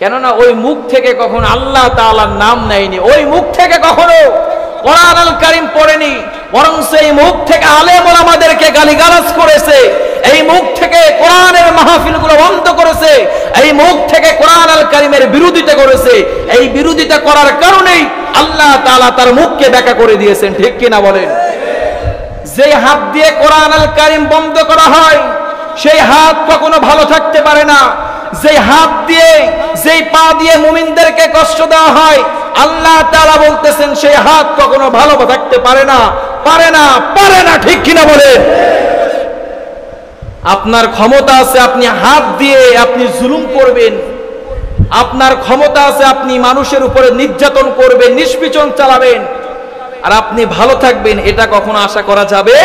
কেননা ওই মুখ থেকে কখনো আল্লাহ তাআলার নাম নেয়নি, ওই মুখ থেকে কখনো কোরআন আল কারীম পড়েনি, বরং সেই মুখ থেকে আলেম ওলামাদেরকে গালিগালাজ করেছে, এই মুখ থেকে কোরআনের মাহফিলগুলো বন্ধ করেছে, এই মুখ থেকে কোরআন আল কারীমের বিরোধিতা করেছে। এই বিরোধিতা করার কারণেই আল্লাহ তাআলা তার মুখকে ব্যাখ্যা করে দিয়েছেন, ঠিক কিনা বলেন? যে হাত দিয়ে কোরআন আল কারীম বন্ধ করা হয় সেই হাত কখনো ভালো থাকতে পারে না। যে হাত দিয়ে, যেই পা দিয়ে মুমিনদেরকে কষ্ট দেওয়া হয়, আল্লাহ তাআলা বলতেছেন সেই হাত কখনো ভালো থাকতে পারে না, পারে না, পারে না, ঠিক কিনা বলেন? আপনার ক্ষমতা আছে আপনি হাত দিয়ে আপনি জুলুম করবেন, আপনার ক্ষমতা আছে আপনি মানুষের উপরে নির্যাতন করবেন, নিষ্পীড়ন চালাবেন, আর আপনি ভালো থাকবেন, এটা কখনো আশা করা যাবে?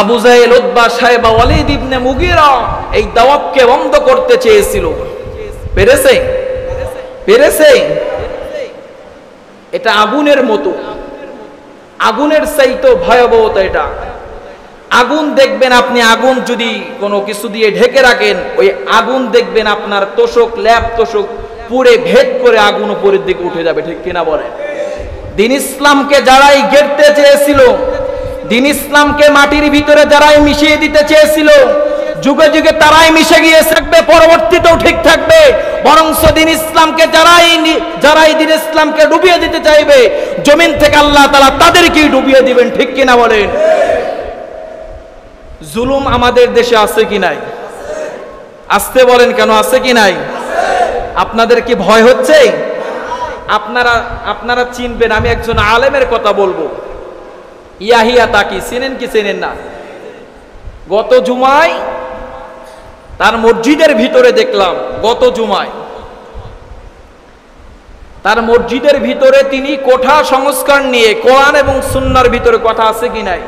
আবু জাহেল, উতবা, সাইবা, ওয়ালিদ ইবনে মুগীরা এই দাওয়াতকে বন্ধ করতে চেয়েছিল, পেরেছে? পেরেছে? এটা আগুনের মতো, আগুনের চাইতে ভয়াবহতা এটা। আগুন দেখবেন আপনি, আগুন যদি কোনো কিছু দিয়ে ঢেকে রাখেন, ওই আগুন দেখবেন আপনার তোষক, ল্যাপ তোষক পুড়ে ভেদ করে আগুন উপরের দিকে উঠে যাবে, ঠিক কিনা বলেন? দ্বীন ইসলামকে যারাই গেড়তে চেয়েছিল, দ্বীন ইসলামকে মাটির ভিতরে যারাই মিশিয়ে দিতে চেয়েছিল, যুগে যুগে তারাই মিশে গিয়ে থাকবে, পরবর্তীতেও ঠিক থাকবে। বরং দ্বীন ইসলামকে যারাই দ্বীন ইসলামকে ডুবিয়ে দিতে চাইবে, জমিন থেকে আল্লাহ তাআলা তাদেরকেই ডুবিয়ে দিবেন, ঠিক কিনা বলেন? জুলুম আমাদের দেশে আছে কি নাই? আসতে বলেন কেন, আছে কি নাই? আপনাদের কি ভয় হচ্ছে? আপনারা চিনবেন, আমি একজন আলেমের কথা বলবো, ইয়াহিয়া তাকি, চেনেন কি চেনেন না? গত জুমায় তার মসজিদের ভিতরে দেখলাম, গত জুমায় তার মসজিদের ভিতরে তিনি কোঠা সংস্কার নিয়ে, কোরআন এবং সুন্নাহর ভিতরে কথা আছে কি নাই?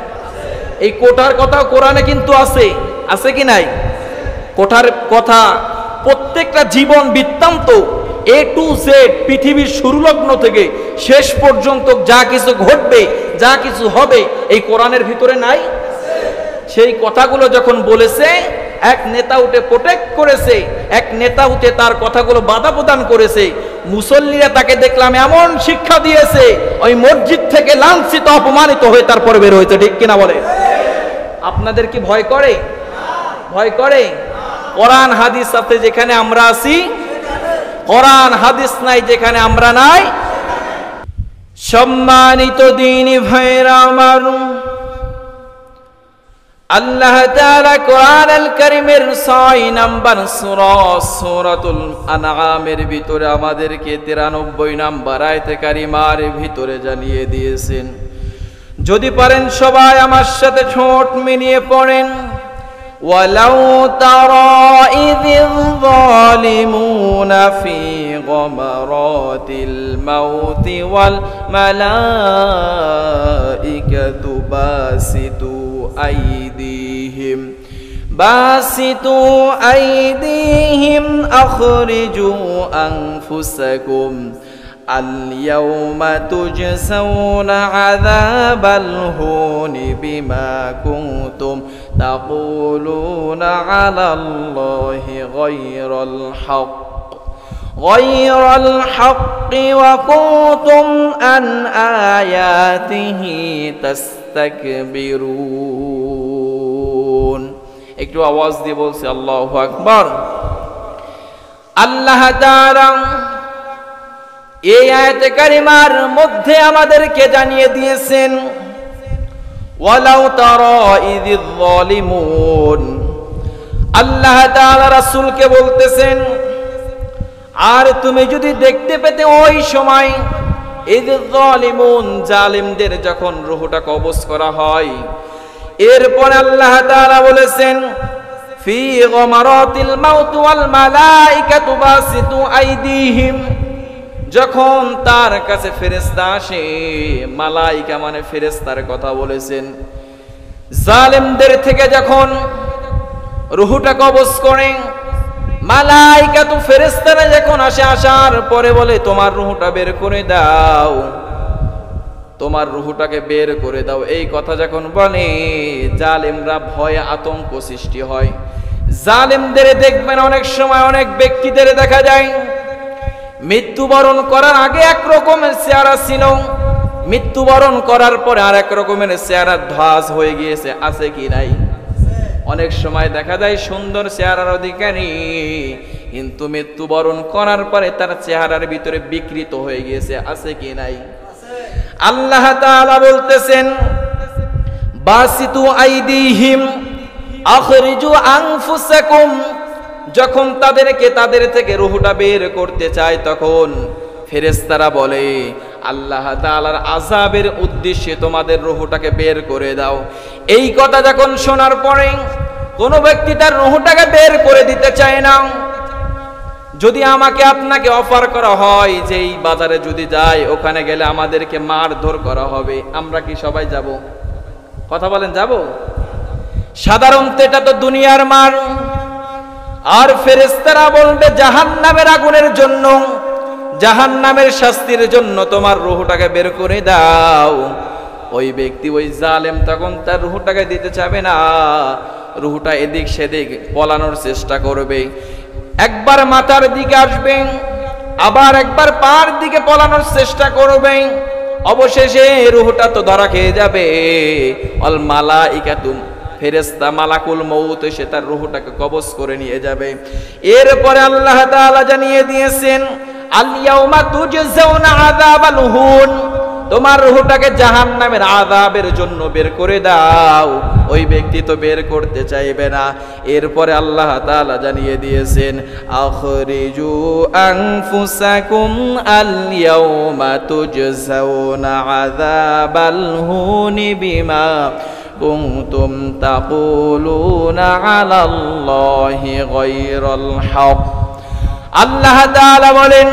এই কোঠার কথা কোরআনে কিন্তু আছে, আছে কি নাই? কোঠার কথা প্রত্যেকটা জীবন বৃত্তান্ত এ টু জেড, পৃথিবীর শুরু লগ্ন থেকে শেষ পর্যন্ত যা কিছু ঘটবে, যা কিছু হবে, এই কোরআনের ভিতরে নাই? সেই কথাগুলো যখন বলেছে, এক নেতা উঠে প্রোটেক্ট করেছে, এক নেতা উঠে তার কথাগুলো বাধা প্রদান করেছে। মুসল্লিরা তাকে দেখলাম এমন শিক্ষা দিয়েছে, ওই মসজিদ থেকে লাঞ্ছিত, অপমানিত হয়ে তারপরে বের হয়েছে, ঠিক কিনা বলে? আপনাদের কি ভয় করে? ভয় করে? কোরআন হাদিস আছে যেখানে আমরা আছি, কোরআন হাদিস নাই যেখানে আমরা নাই। সম্মানিত দ্বীনি ভাইরা আমার, আল্লাহ তাআলা কোরআন আল কারীমের 6 নম্বর সূরা সূরাতুল আনআমের ভিতরে আমাদেরকে 93 নম্বর আয়াতে কারিমার ভিতরে জানিয়ে দিয়েছেন। যদি পারেন সবাই আমার সাথে ঠোঁট মিলিয়ে পড়েন, ওয়ালাউ তারা ইযিল যালিমুনা ফি গামারাতিল মাউতি ওয়াল মালাইকাতু বাসিতু আইদিহিম আখরিজু আনফুসাকুম আল-ইয়াওমা তুজসাউনা আযাবাল হুনি বিমা কুনতুম তাকুলুনা আলাল্লাহি গায়রাল হাক্কি ওয়া কুনতুম আন আয়াতিহি তাস্তাকবিরুন। একটু আওয়াজ দিয়ে বলছি আল্লাহু আকবার। আল্লাহ তাআলা এই আয়াতে কারিমার মধ্যে আমাদেরকে জানিয়ে দিয়েছেন, ওয়ালাউ তারা ইযিল যালিমুন। আল্লাহ তাআলা রাসূলকে বলতেছেন, আর তুমি যদি দেখতে পেতে ওই সময় ইযিল যালিমুন, জালিমদের যখন রূহটা কবজ করা হয়। এরপর আল্লাহ তাআলা বলেছেন, ফি গামারাতিল মাউত ওয়াল মালাইকাতু বাসিতু আইদিহিম, যখন তার কাছে ফেরেশতা আসে, মালাইকা মানে ফেরেশতার কথা বলেছেন, জালেমদের থেকে যখন রূহটা কবজ করে, মালাইকাতু ফেরেশতারা যখন আসে, আসার পরে বলে তোমার রূহটা বের করে দাও, তোমার রূহটাকে বের করে দাও। এই কথা যখন বলে, জালেমরা ভয়ে আতঙ্ক সৃষ্টি হয়। জালেমদের দেখবেন অনেক সময় অনেক ব্যক্তিদের দেখা যায় মৃত্যুবরণ করার আগে এক রকমের চেহারা ছিল, মৃত্যুবরণ করার পরে আর এক রকমের চেহারা ধ্বস হয়ে গিয়েছে। আছে কি নাই? অনেক সময় দেখা যায় সুন্দর চেহারার অধিকারী, কিন্তু মৃত্যুবরণ করার পরে তার চেহারার ভিতরে বিকৃত হয়ে গিয়েছে। আছে কি নাই? আল্লাহ তাআলা বলতেছেন বাসিতু আইদিহিম আখরিজু আনফুসাকুম, যখন তাদের থেকে রূহটা বের করতে চায় তখন ফেরেশতারা বলে আল্লাহ তাআলার আযাবের উদ্দেশ্যে তোমাদের রূহটাকে বের করে দাও। এই কথা যখন শোনার পরে কোন ব্যক্তি তার রূহটাকে বের করে দিতে চায় না। যদি আমাকে আপনাকে অফার করা হয় যে এই বাজারে যদি যাই, ওখানে গেলে আমাদেরকে মারধর করা হবে, আমরা কি সবাই যাব? কথা বলেন, যাব? সাধারণত এটা তো দুনিয়ার মার। আর ফেরেশতারা বলবে জাহান্নামের আগুনের জন্য, জাহান্নামের শাস্তির জন্য তোমার রূহটাকে বের করে দাও। ওই ব্যক্তি, ওই জালেম তখন তার রূহটাকে দিতে চাবে না, রূহটা এদিক সেদিক পলানোর চেষ্টা করবে। একবার মাথার দিকে আসবে, আবার একবার পার দিকে পলানোর চেষ্টা করবে। অবশেষে রূহটা তো ধরা খেয়ে যাবে। অল মালাইকাতু, ফেরেশতা মালাকুল মউত এসে তার রূহটাকে কবজ করে নিয়ে যাবে। এরপরে আল্লাহ তাআলা জানিয়ে দিয়েছেন আল ইয়াউমা তুজজাউনা আযাবাল হুন, তোমার রূহটাকে জাহান্নামের আযাবের জন্য বের করে দাও। ওই ব্যক্তি তো বের করতে চাইবে না। এরপরে আল্লাহ তাআলা জানিয়ে দিয়েছেন আখরিজু আনফুসাকুম আল ইয়াউমা তুজজাউনা আযাবাল হুন বিমা কুনতুম তাকুলুনা আলাল্লাহি গায়রাল হক। আল্লাহ তাআলা বলেন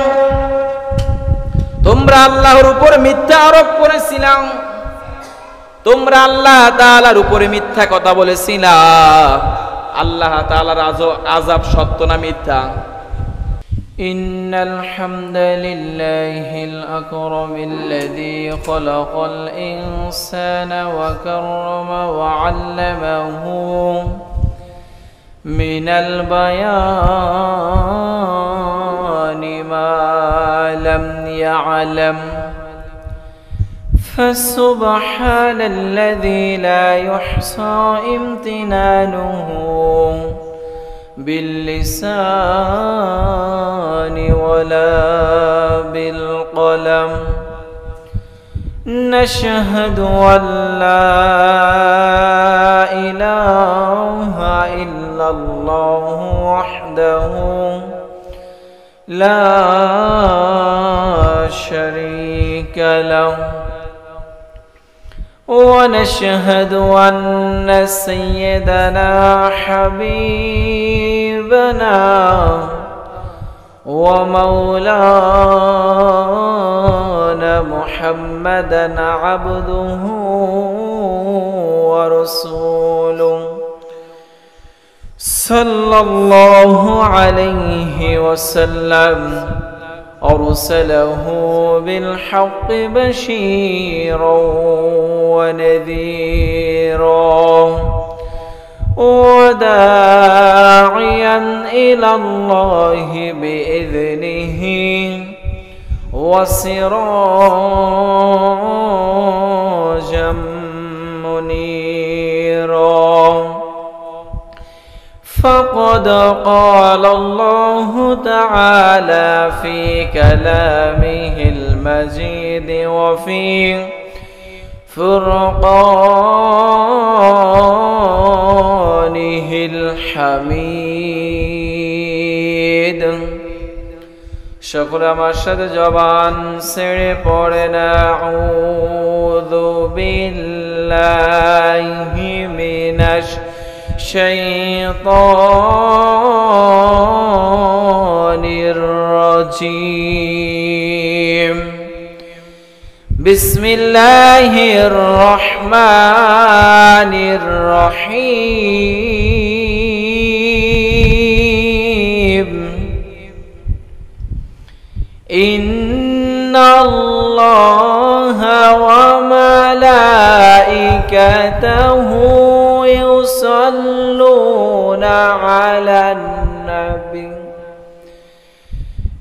তোমরা আল্লাহর উপর মিথ্যা আরোপ করেছিলাম, তোমরা আল্লাহ তাআলার উপরে মিথ্যা কথা বলেছিলা। আল্লাহ তাআলার আযাব সত্য না মিথ্যা? ইন্নাল হামদালিল্লাহিল আকরামিল্লাযী খালাকাল ইনসানা ওয়া কাররামা ওয়া 'আল্লামাহু মিনাল বায়ানি মা লাম يعلم فسبحان الذي لا يحصى امتنانه باللسان ولا بالقلم نشهد أن لا إله إلا الله وحده لا شريك له ونشهد أن سيدنا حبيبنا ومولانا محمدا عبده ورسوله صلى الله عليه وسلم أرسله بالحق بشيرا ونذيرا وداعيا إلى الله بإذنه وسراجا منيرا فقد قال الله تعالى في كلامه المجيد وفي فرقانه الحميد সকলে আমার সাথে জবান ছেড়ে পড়েন আউযু বিল্লাহি মিনাশ الشيطان الرجيم بسم الله الرحمن الرحيم إن الله وملائكته يصلون على النبي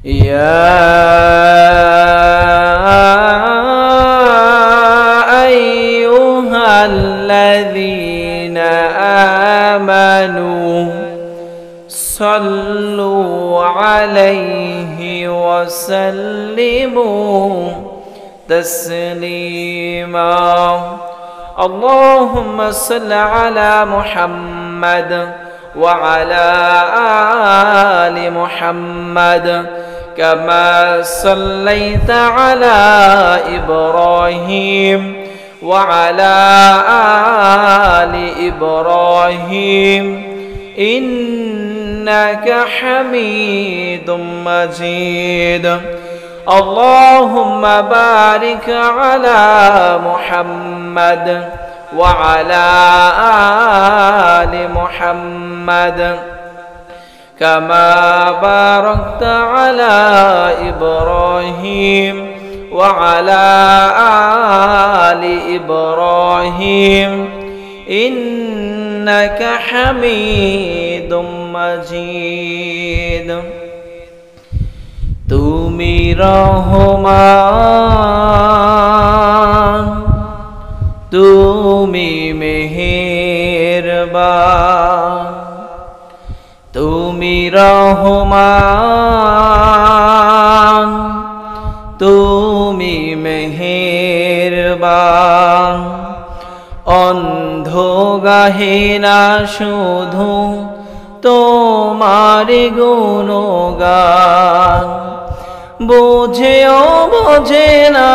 يا أيها الذين آمنوا صلوا عليه وسلموا تسليما اللهم صل على محمد وعلى آل محمد كما صليت على إبراهيم وعلى آل إبراهيم إنك حميد مجيد اللهم بارك على محمد وعلى آل محمد كما باركت على إبراهيم وعلى آل إبراهيم إنك حميد مجيد তুমি রহমান তুমি মেহেরবান তুমি রহমান তুমি মেহেরবান অন্ধ গাহে না শুধু তোমার গুণগান বুঝেও বোঝে না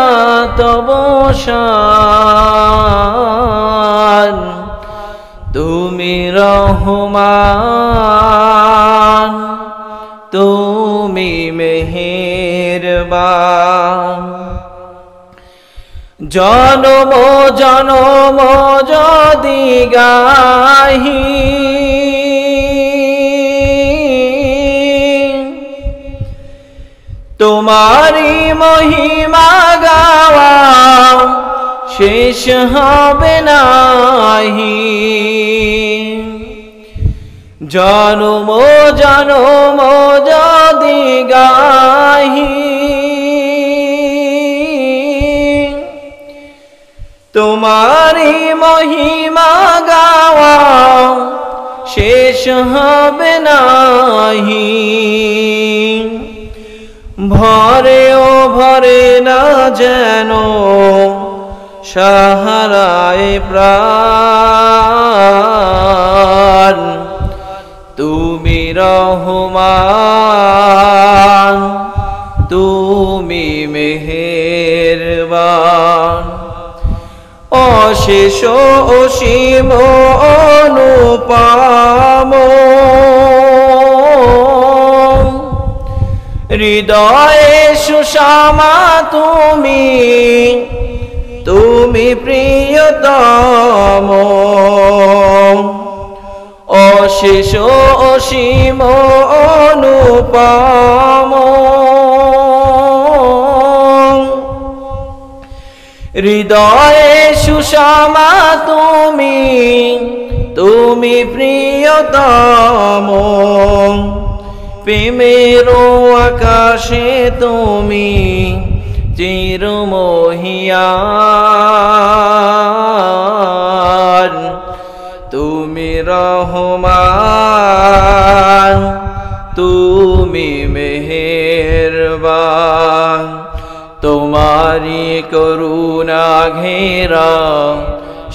তব শান তুমি রহমান তুমি মেহেরবান জনম জনম যদি গাহি তোমারি মহিমা গাওয়া শেষ হবে নাহি জনম জনম যদি গাহি তোমারি মহিমা গাওয়া শেষ হবে নাহি ভরেও ভরে না যেন সাহারায় প্রাণ তুমি রহমান তুমি মেহেরবান অশেষ অসীম অনুপম হৃদয়ে সুষমা তুমি তুমি প্রিয়তম অশেষ অসীম অনুপম হৃদয়ে সুষমা তুমি তুমি প্রিয়তম প্রেমের আকাশে তুমি চিরমহিয়ান তুমি রহমান তুমি মেহেরবান তোমারি করুণা ঘেরা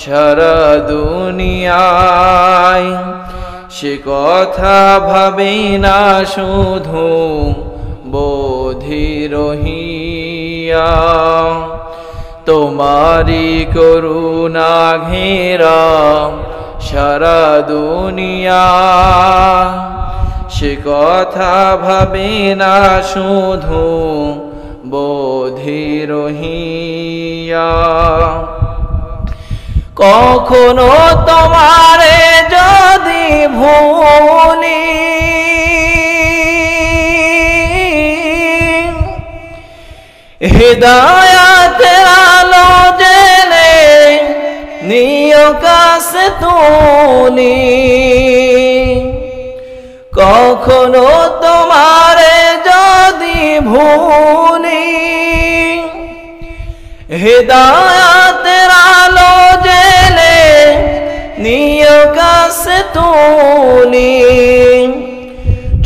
সারা দুনিয়ায় সে কথা ভাবে না শুধু বোধির হিয়া তোমারি করুণা ঘেরা সারা দুনিয়া সে কথা ভাবে না শুধু বোধির হিয়া কখনো তোমারে যদি ভুলি হিদায়াতের আলো জেলে নিয় কাছে তুলি কখনো তোমারে যদি ভুলি, হেদায়াতের আলো জেলে নিয় কাছে তুলি,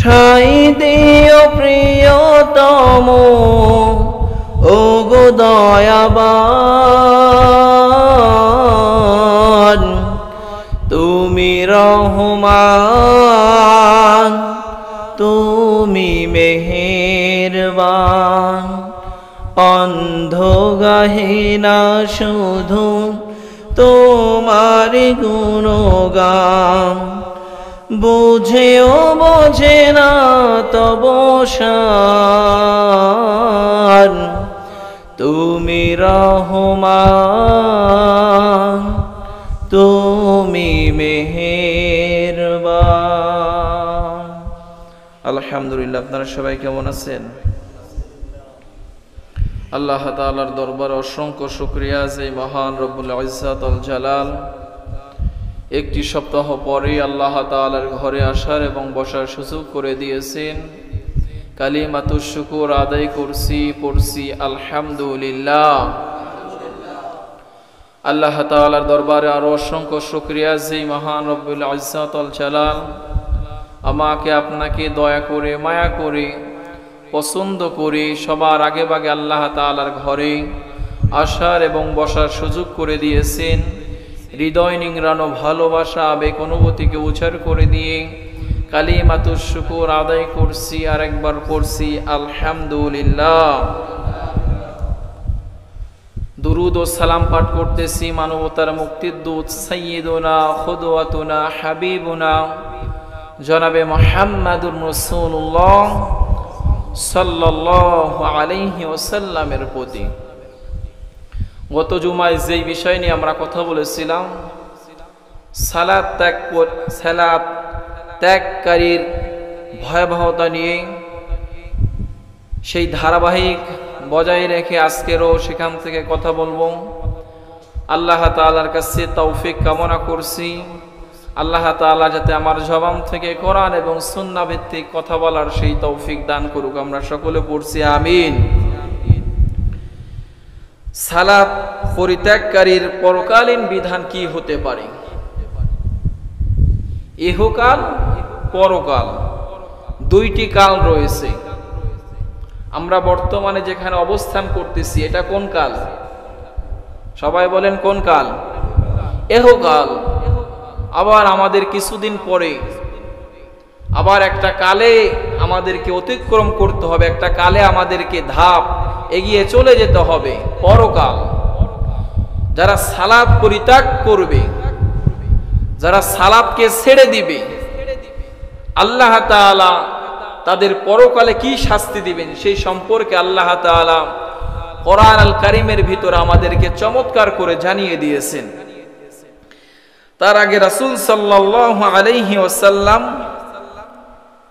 ঠাই দিও প্রিয়তম ও গো দয়াবান, তুমি রহমান, তুমি মেহেরবান। অন্ধ গাহিনা শুধু তোমার গুণগান, বুঝেও বোঝে না তব শান, তুমি রহমান, তুমি মেহেরবান। আলহামদুলিল্লাহ। আপনারা সবাই কেমন আছেন? আল্লাহ তাআলার দরবারে অসংখ্য শুকরিয়া যে মহান রব্বুল ইজ্জত আল জালাল একটি সপ্তাহ পরে আল্লাহ তাআলার ঘরে আসার এবং বসার সুযোগ করে দিয়েছেন। কালিমাতুশ শুকর আদায় পড়ছি আলহামদুলিল্লাহ। আল্লাহ তাআলার দরবারে আরো অসংখ্য শুকরিয়া যে মহান রব্বুল ইজ্জত আল জালাল আমাকে আপনাকে দয়া করে মায়া করে পছন্দ করে সবার আগে ভাগে আল্লাহ তাআলার ঘরে আসার এবং বসার সুযোগ করে দিয়েছেন। হৃদয় নিংড়ানো ভালোবাসা আবেগ অনুভূতিকে উচ্চার করে দিয়ে কালিমাতুশ শুকর আদায় করছি, আর একবার পড়ছি আলহামদুলিল্লাহ। দুরুদ ও সালাম পাঠ করতেছি মানবতার মুক্তির দূত সাইয়্যিদুনা খুদওয়াতুনা হাবিবুনা জনাবে মুহাম্মাদুর রাসূলুল্লাহ সাল্লাল্লাহু আলাইহি ওয়াসাল্লামের প্রতি। গত জুমায় যেই বিষয় নিয়ে আমরা কথা বলেছিলাম, সালাত ত্যাগকারীর ভয়াবহতা নিয়ে, সেই ধারাবাহিক বজায় রেখে আজকেরও সেখান থেকে কথা বলবো। আল্লাহ তাআলার কাছে তৌফিক কামনা করছি, আল্লাহ তাআলা যাতে আমার জবান থেকে কোরআন এবং সুন্নাহ ভিত্তিক কথা বলার সেই তৌফিক দান করুক। আমরা সকলে পড়ছি আমিন। সালাত পরিত্যাগকারীর পরকালীন বিধান কি হতে পারে? ইহকাল পরকাল দুইটি কাল রয়েছে। আমরা বর্তমানে যেখানে অবস্থান করতেছি এটা কোন কাল? সবাই বলেন কোন কাল? ইহকাল। আবার আমাদের কিছুদিন পরে আবার একটা কালে আমাদেরকে অতিক্রম করতে হবে, একটা কালে আমাদেরকে ধাপ এগিয়ে চলে যেতে হবে, পরকাল। যারা সালাত পরিত্যাগ করবে, যারা সালাতকে ছেড়ে দিবে, আল্লাহ তাআলা তাদের পরকালে কি শাস্তি দিবেন সেই সম্পর্কে আল্লাহ তাআলা কোরআন আল কারীমের ভিতরে আমাদেরকে চমৎকার করে জানিয়ে দিয়েছেন। তার আগে রাসূল সাল্লাল্লাহু আলাইহি ওয়াসাল্লাম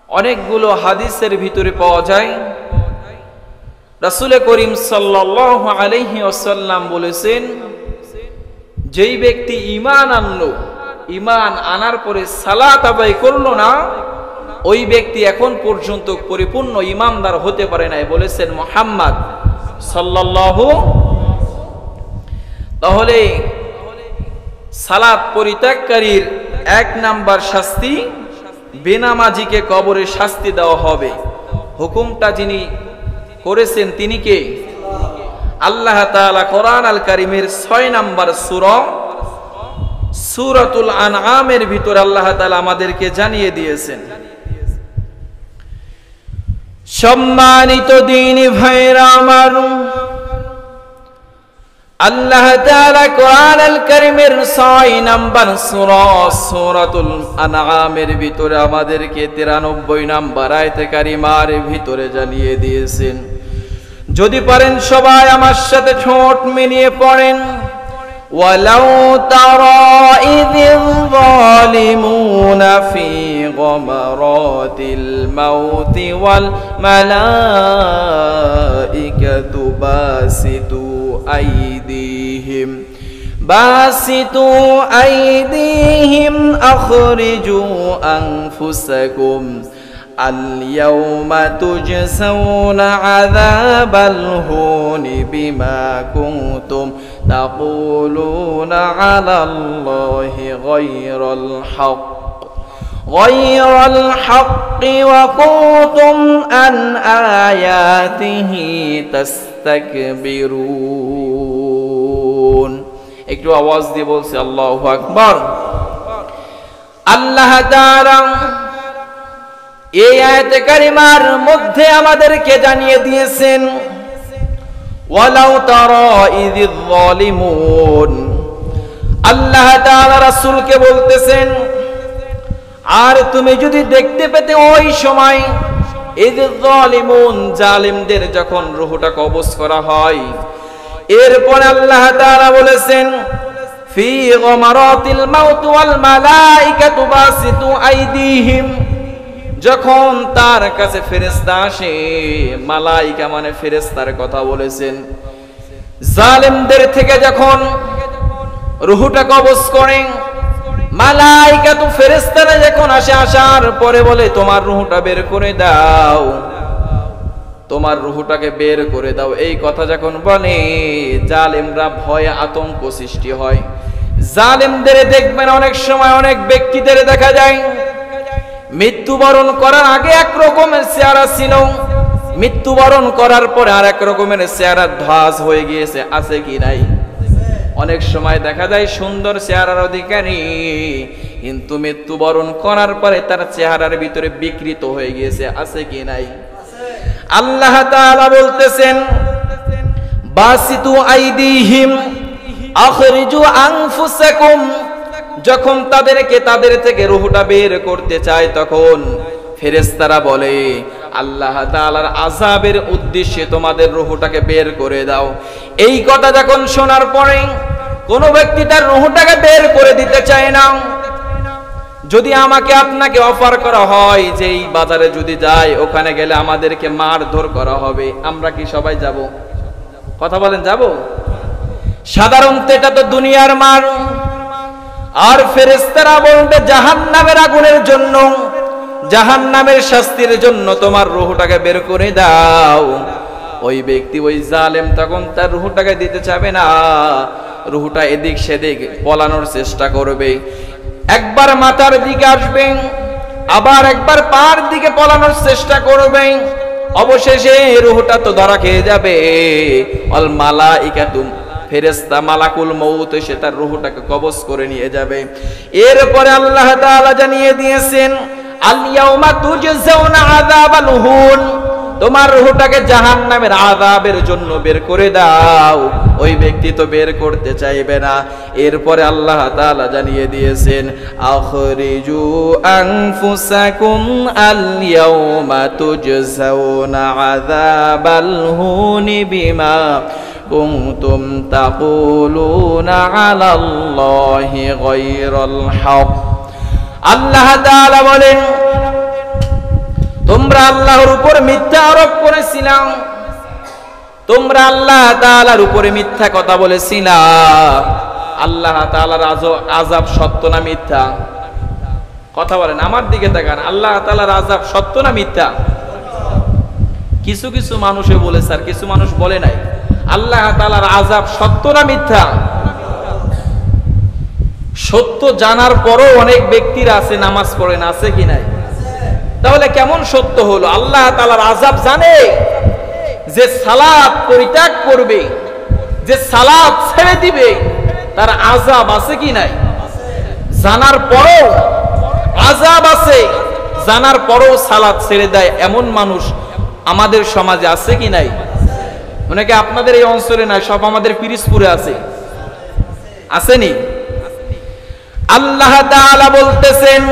অনেকগুলো হাদিসের ভিতরে পাওয়া যায়, রাসূল করিম সাল্লাল্লাহু আলাইহি ওয়াসাল্লাম বলেছেন, যেই ব্যক্তি ঈমান আনলো, ঈমান আনার পরে সালাত আদায় করলো না, ওই ব্যক্তি এখন পর্যন্ত পরিপূর্ণ ঈমানদার হতে পারে নাই, বলেছেন মুহাম্মদ সাল্লাল্লাহু। তাহলে সালাত পরিত্যাগকারীর এক নাম্বার শাস্তি, বেনামাজিকে কবরে শাস্তি দেওয়া হবে। হুকুমটা যিনি করেছেন তিনি কে? আল্লাহ তাআলা কোরআন আল কারীমের 6 নাম্বার সূরা সূরাতুল আনআমের ভিতরে আল্লাহ তাআলা আমাদেরকে জানিয়ে দিয়েছেন। সম্মানিত দ্বীনি ভাইরা আমার, আল্লাহ তাআলা কোরআন আল কারীমের 6 নাম্বার সূরা সূরাতুল আনআমের ভিতরে আমাদেরকে 93 নাম্বার আয়াতে কারিমার ভিতরে জানিয়ে দিয়েছেন। যদি পারেন সবাই আমার সাথে ঠোঁট মিলিয়ে পড়েন, ওয়ালাউ তারা ইযিল যালিমুনা ফি গামারাতিল মাউতি ওয়াল মালাইকাতু বাসিতু আইদিহিম আখরিজু আনফুসাকুম اليوم تجزون عذاب الهون بما كنتم تقولون على الله غير الحق وكنتم عن آياته تستكبرون একটু আওয়াজ দিয়ে বলছি আল্লাহু আকবার। আল্লাহ তাআলা এই আয়াতে কারিমার মধ্যে আমাদেরকে জানিয়ে দিয়েছেন ওয়ালাউ তারা ইযিল যালিমুন। আল্লাহ তাআলা রাসূলকে বলতেছেন আর তুমি যদি দেখতে পেতে ওই সময় ইযিল যালিমুন জালিমদের যখন রূহটা কবজ করা হয়, এরপরে আল্লাহ তাআলা বলেছেন ফি গামারাতিল মাউত ওয়াল মালাইকাতু বাসিতু আইদিহিম, যখন তার কাছে ফেরেশতা আসে, মালাইকা মানে ফেরেশতার কথা বলেছেন, জালেমদের থেকে যখন রূহটা কবজ করেন, মালাইকা তো ফেরেশতারা যখন আসে, আসার পরে বলে তোমার রূহটা বের করে দাও, তোমার রূহটাকে বের করে দাও। এই কথা যখন বলে জালেমরা ভয়ে আতঙ্ক সৃষ্টি হয়। জালেমদের দেখবেন অনেক সময় অনেক ব্যক্তিদের দেখা যায় মৃত্যুবরণ করার আগে এক রকমের চেহারা ছিল, মৃত্যুবরণ করার পরে আর এক রকমের চেহারা ধ্বজ হয়ে গিয়েছে, আছে কি নাই? অনেক সময় দেখা যায় সুন্দর চেহারার অধিকারী, কিন্তু মৃত্যুবরণ করার পরে তার চেহারার ভিতরে বিকৃত হয়ে গিয়েছে, আছে কি নাই? আল্লাহ তাআলা বলতেছেন বাসিতু আইদিহিম আখরিজু আনফুসাকুম, যখন তাদের থেকে রূহটা বের করতে চায় তখন ফেরেশতারা বলে আল্লাহ তাআলার আযাবের উদ্দেশ্যে তোমাদের রূহটাকে বের করে দাও। এই কথা যখন শোনার পরে কোন ব্যক্তি তার রূহটাকে বের করে দিতে চায় না, যদি আমাকে আপনাকে অফার করা হয় যে এই বাজারে যদি যাই, ওখানে গেলে আমাদেরকে মারধর করা হবে, আমরা কি সবাই যাব? কথা বলেন, যাব? সাধারণত এটা তো দুনিয়ার মার। আর ফেরেশতারা বলবে জাহান্নামের আগুনের জন্য, জাহান্নামের শাস্তির জন্য তোমার রূহটাকে বের করে দাও। ওই ব্যক্তি, ওই জালেম তখন তার রূহটাকে দিতে চাবে না, রূহটা এদিক সেদিক পলানোর চেষ্টা করবে, একবার মাথার দিকে আসবে, আবার একবার পার দিকে পলানোর চেষ্টা করবে, অবশেষে রূহটা তো ধরা খেয়ে যাবে। আল মালাইকাতু ফেরেশতা মালাকুল মউত এসে তার রূহটাকে কবজ করে নিয়ে যাবে। এরপরে আল্লাহ তাআলা জানিয়ে দিয়েছেন আল ইয়াউমা তুজজাউনা আযাবাল হুন, তোমার রূহটাকে জাহান্নামের আযাবের জন্য বের করে দাও। ওই ব্যক্তি তো বের করতে চাইবে না। এরপরে আল্লাহ তাআলা জানিয়ে দিয়েছেন আখরিজু আনফুসাকুম আল ইয়াউমা তুজজাউনা আযাবাল হুন বিমা কুনতুম তাকুলুনা আলাল্লাহি গায়রাল হক। আল্লাহ তাআলা বলেন তোমরা আল্লাহর উপর মিথ্যা আরোপ করেছিলাম, তোমরা আল্লাহ তাআলার উপরে মিথ্যা কথা বলেছিলা। আল্লাহ তাআলার আযাব সত্য না মিথ্যা? কথা বলেন, আমার দিকে তাকান। আল্লাহ তাআলার আযাব সত্য না মিথ্যা? কিছু কিছু মানুষে বলেছে আর কিছু মানুষ বলে নাই। আল্লাহ তাআলার আযাব সত্য না মিথ্যা? সত্য জানার পরও অনেক ব্যক্তিরা আছে নামাজ পড়ে না, আছে কি নাই? তাহলে কেমন সত্য হলো? আল্লাহ তাআলার আযাব জানে, যে সালাত পরিত্যাগ করবে, যে সালাত ছেড়ে দিবে, তার আযাব আছে কি নাই? জানার পরও আযাব আছে, জানার পরও সালাত ছেড়ে দেয় এমন মানুষ আমাদের সমাজে আছে কি নাই? অনেকে আপনাদের এই অঞ্চলে নাই, সব আমাদের পিরিজপুরে আছে, আসেনি? আল্লাহ তাআলা বলতেছেন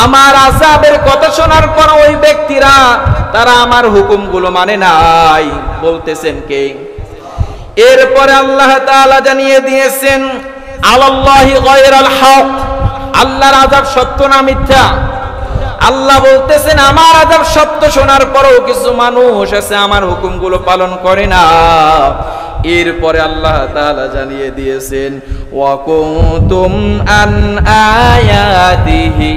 আমার আযাবের কথা শোনার পর ওই ব্যক্তিরা তারা আমার হুকুমগুলো মানে নাই। বলতেছেন কে? এরপরে আল্লাহ তাআলা জানিয়ে দিয়েছেন আলাল্লাহি গায়রাল হক, আল্লাহর আযাব সত্য না মিথ্যা? আল্লাহ বলতেছেন আমার আযাব সত্য শোনার পরও কিছু মানুষ আছে আমার হুকুমগুলো পালন করে না। এরপরে আল্লাহ তাআলা জানিয়ে দিয়েছেন ওয়া কুনতুম আন আয়াতিহি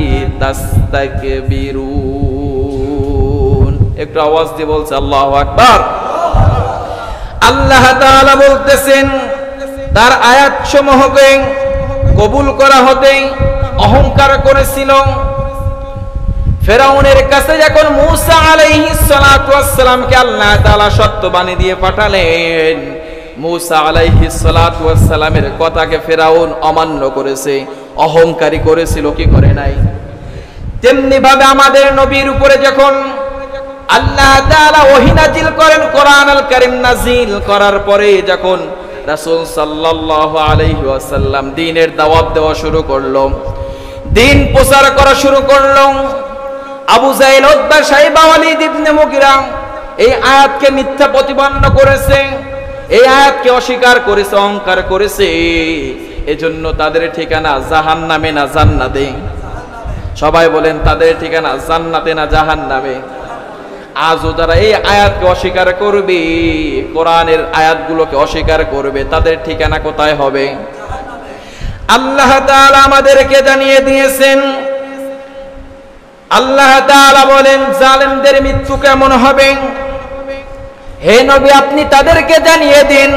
ইস্তাকবিরুন। একটু আওয়াজ দিয়ে বলছে আল্লাহু আকবার। আল্লাহ তাআলা বলতেছেন তার আয়াতসমূহকে কবুল করা হতে অহংকার করেছিল। ফেরাউনের কাছে যখন মূসা আলাইহিস সালাতু ওয়াস সালামকে আল্লাহ তাআলা সত্যবাণী দিয়ে পাঠালেন, মূসা আলাইহিস সালাতু ওয়াস সালামের কথাকে ফেরাউন অমান্য করেছে, অহংকারী করেছিল, কি করে নাই? তেমনি ভাবে আমাদের নবীর উপরে যখন আল্লাহ তাআলা ওহী নাজিল করেন, কোরআনুল কারীম নাজিল করার পরে যখন রাসূল সাল্লাল্লাহু আলাইহি ওয়াসাল্লাম দ্বীনের দাওয়াত দেওয়া শুরু করলো, দ্বীন প্রচার করা শুরু করলো, আবু জাহেল, উতবা, শাইবা, ওয়ালিদ ইবনে মুগিরা এই আয়াতকে মিথ্যা প্রতিপন্ন করেছে, এই আয়াতকে অস্বীকার করেছে, অহংকার করেছে। এজন্য তাদের ঠিকানা জাহান্নামে না জান্নাতে? সবাই বলেন তাদের ঠিকানা জান্নাতে না জাহান্নামে? আজও যারা এই আয়াতকে অস্বীকার করবে, কোরআনের আয়াতগুলোকে অস্বীকার করবে, তাদের ঠিকানা কোথায় হবে? আল্লাহ তাআলা আমাদেরকে জানিয়ে দিয়েছেন। আল্লাহ তাআলা বলেন জালেমদের মৃত্যু কেমন হবে? হে নবী আপনি তাদেরকে জানিয়ে দিন,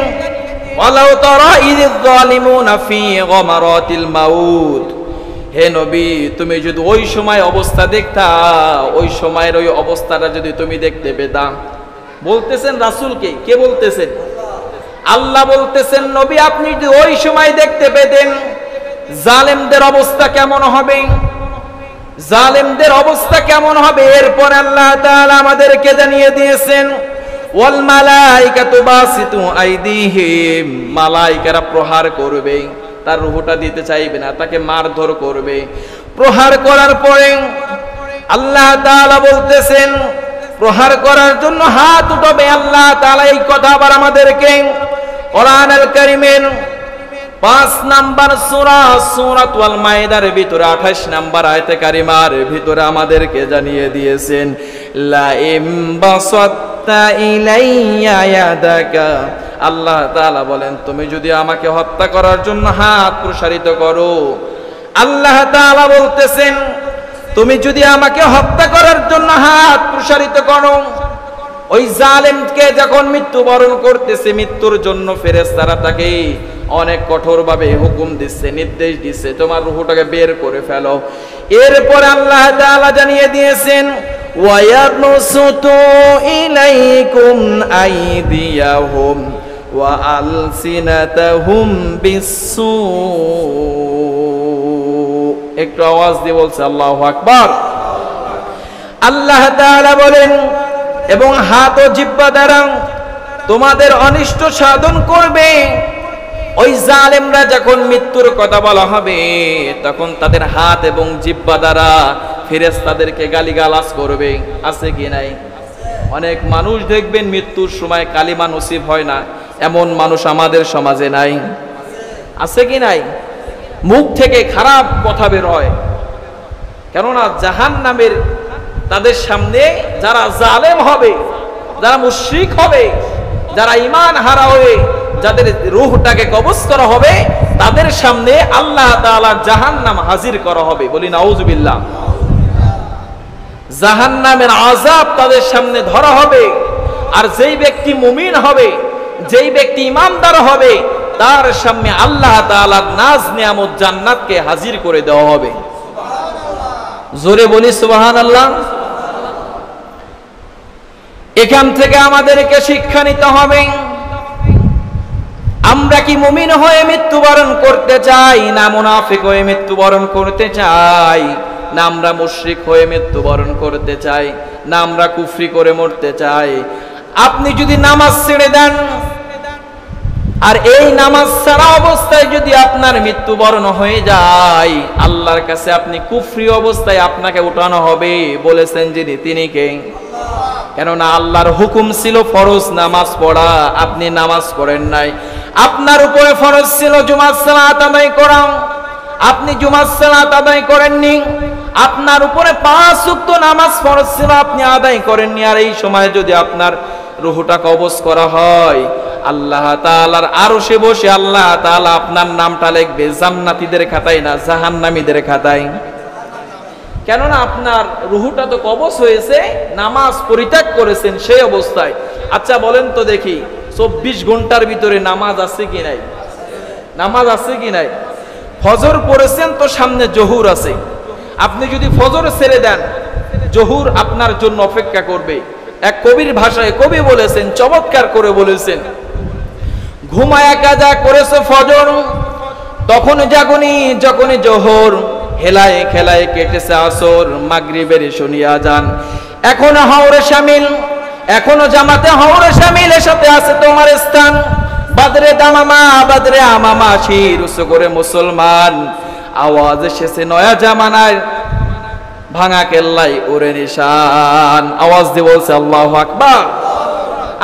ওয়ালাউ তারা ইযিয যালিমুনা ফি গামারাতিল মাউত। হে নবী তুমি যদি ওই সময় অবস্থা দেখতা, ওই সময়ের ওই অবস্থাটা যদি তুমি দেখতে পেতা। বলতেছেন রাসূলকে, কে বলতেছেন? আল্লাহ বলতেছেন নবী আপনি যদি ওই সময় দেখতে পেতেন জালেমদের অবস্থা কেমন হবে, জালেমদের অবস্থা কেমন হবে। এরপর আল্লাহ তাআলা আমাদেরকে জানিয়ে দিয়েছেন ওয়াল মালাইকাতু বাসিতু আইদিহিম, মালাইকারা প্রহার করবে, তার রূহটা দিতে চাইবে না, তাকে মারধর করবে। প্রহার করার পরে আল্লাহ তাআলা বলতেছেন প্রহার করার জন্য হাত উঠাবে। আল্লাহ তাআলা এই কথা আবার আমাদেরকে কোরআনুল কারীমের 5 নাম্বার সূরা সূরাতুল মাইদার ভিতরে 28 নাম্বার আয়াতে কারিমার ভিতরে আমাদেরকে জানিয়ে দিয়েছেন লা ইম বাসাত্তা ইলাইয়া ইয়াদাকা। আল্লাহ তাআলা বলেন তুমি যদি আমাকে হত্যা করার জন্য হাত প্রসারিত করো, আল্লাহ তাআলা বলতেছেন তুমি যদি আমাকে হত্যা করার জন্য হাত প্রসারিত করো। ওই জালেমকে যখন মৃত্যুবরণ করতেছে, মৃত্যুর জন্য ফেরেশতারা তাকে অনেক কঠোরভাবে হুকুম দিচ্ছে, নির্দেশ দিচ্ছে তোমার রূহটাকে বের করে ফেলো। এরপর আল্লাহ তাআলা জানিয়ে দিয়েছেন ওয়ায়াবসুতু ইলাইকুম আইদিয়াহুম ওয়া আলসিনাতাহুম বিসসু। একটু আওয়াজ দিয়ে বলছে আল্লাহু আকবার। আল্লাহ তাআলা বলেন এবং হাত ও জিহ্বা দ্বারা তোমাদের অনিষ্ট সাধন করবে। ওই জালেমরা যখন মৃত্যুর কথা বলা হবে তখন তাদের হাত এবং জিহ্বা দ্বারা ফেরেশতাদেরকে গালিগালাজ করবে। আছে কি নাই? অনেক মানুষ দেখবেন মৃত্যুর সময় কালিমা নসিব হয় না, এমন মানুষ আমাদের সমাজে নাই? আছে কি নাই? মুখ থেকে খারাপ কথা বের হয়, কেননা জাহান্নামের তাদের সামনে যারা জালেম হবে, যারা মুশরিক হবে, যারা ঈমান হারা হয়ে যাদের রূহটাকে কবজ করা হবে, তাদের সামনে আল্লাহ তাআলা জাহান্নাম হাজির করা হবে। বলি নাউজুবিল্লাহ। জাহান্নামের আযাব তাদের সামনে ধরা হবে। আর যেই ব্যক্তি মুমিন হবে, যেই ব্যক্তি ঈমানদার হবে, তার সামনে আল্লাহ তাআলার নাজ নিয়ামত জান্নাতকে হাজির করে দেওয়া হবে। জোরে বলি সুবহানাল্লাহ। এখান থেকে আমাদেরকে শিক্ষা নিতে হবে, আমরা কি মুমিন হয়ে মৃত্যুবরণ করতে চাই, না মুনাফিক হয়ে মৃত্যুবরণ করতে চাই, না আমরা মুশরিক হয়ে মৃত্যুবরণ করতে চাই, না আমরা কুফরি করে মরতে চাই? আপনি যদি নামাজ ছেড়ে দেন আর এই নামাজ ছাড়া অবস্থায় যদি আপনার মৃত্যুবরণ হয়ে যায়, আল্লাহর কাছে আপনি কুফরি অবস্থায় আপনাকে উঠানো হবে। বলেছেন যিনি, তিনি কে? কেননা আল্লাহর হুকুম ছিল ফরজ নামাজ পড়া, আপনি নামাজ পড়েন নাই। আপনার উপরে ফরজ ছিল জুমার সালাত আদায় করা, আপনি জুমার সালাত আদায় করেননি। আপনার উপরে 5 ওয়াক্ত নামাজ ফরজ ছিল, আপনি আদায় করেননি। আর এই সময় যদি আপনার রূহটা কবজ করা হয়, আল্লাহ তাআলার আরশে বসে আল্লাহ তাআলা আপনার নামটা লিখবে জান্নাতীদের খাতায়, না জাহান্নামীদের খাতায়। কেননা আপনার রুহুটা তো কবজ হয়েছে, নামাজ পরিত্যাগ করেছেন সেই অবস্থায়। আচ্ছা বলেন তো দেখি, 24 ঘন্টার ভিতরে নামাজ আছে কি নাই? নামাজ আছে কি নাই? ফজর পড়েছেন তো সামনে জোহর আছে, আপনি যদি ফজর ছেড়ে দেন জোহর আপনার জন্য অপেক্ষা করবে। এক কবির ভাষায় কবি বলেছেন, চমৎকার করে বলেছেন, ঘুমায়া কাজা করেছে ফজর, তখন জাগনি যখনই জোহর, হেলায় খেলায় কেটেছে আসর, মাগরিবের শুনিয়া যান, এখনো হাওরে শামিল, এখনো জামাতে হাওরে শামিল, সাথে আছে তোমার স্থান, বাদরে দামামা বাদরে আমামা, শির উঁচু করে মুসলমান, আওয়াজ এসেছে নয়া জামানায়, ভাঙা কেল্লাই ওরে নিশান, আওয়াজ দিয়ে বলছে আল্লাহু আকবার।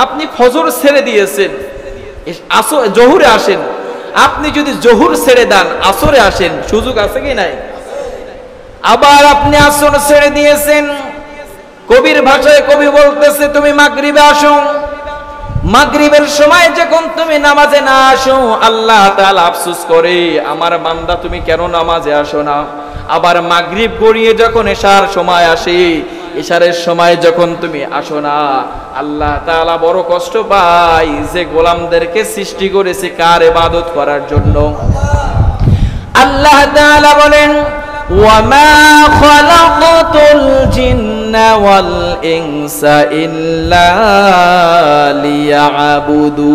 আপনি ফজর ছেড়ে দিয়েছেন, জোহরে আসেন, আপনি যদি জোহর ছেড়ে দেন আসরে আসেন, সুযোগ আছে কি নাই? আবার আপনি আসর ছেড়ে দিয়েছেন, কবির ভাষায় কবি বলতেছে তুমি মাগরিবে আসো, মাগরিবের সময় যখন তুমি নামাজে না আসো, আল্লাহ তাআলা আফসোস করে আমার বান্দা তুমি কেন নামাজে আসো না। আবার মাগরিব গড়িয়ে যখন এশার সময় আসে, এশারের সময় যখন তুমি আসো না, আল্লাহ তাআলা বড় কষ্ট পায় যে গোলামদেরকে সৃষ্টি করেছে কার ইবাদত করার জন্য। আল্লাহ তাআলা বলেন, ওয়ামা খালাকতুল জিন্না ওয়াল ইনসা ইল্লা লিয়াবুদুন,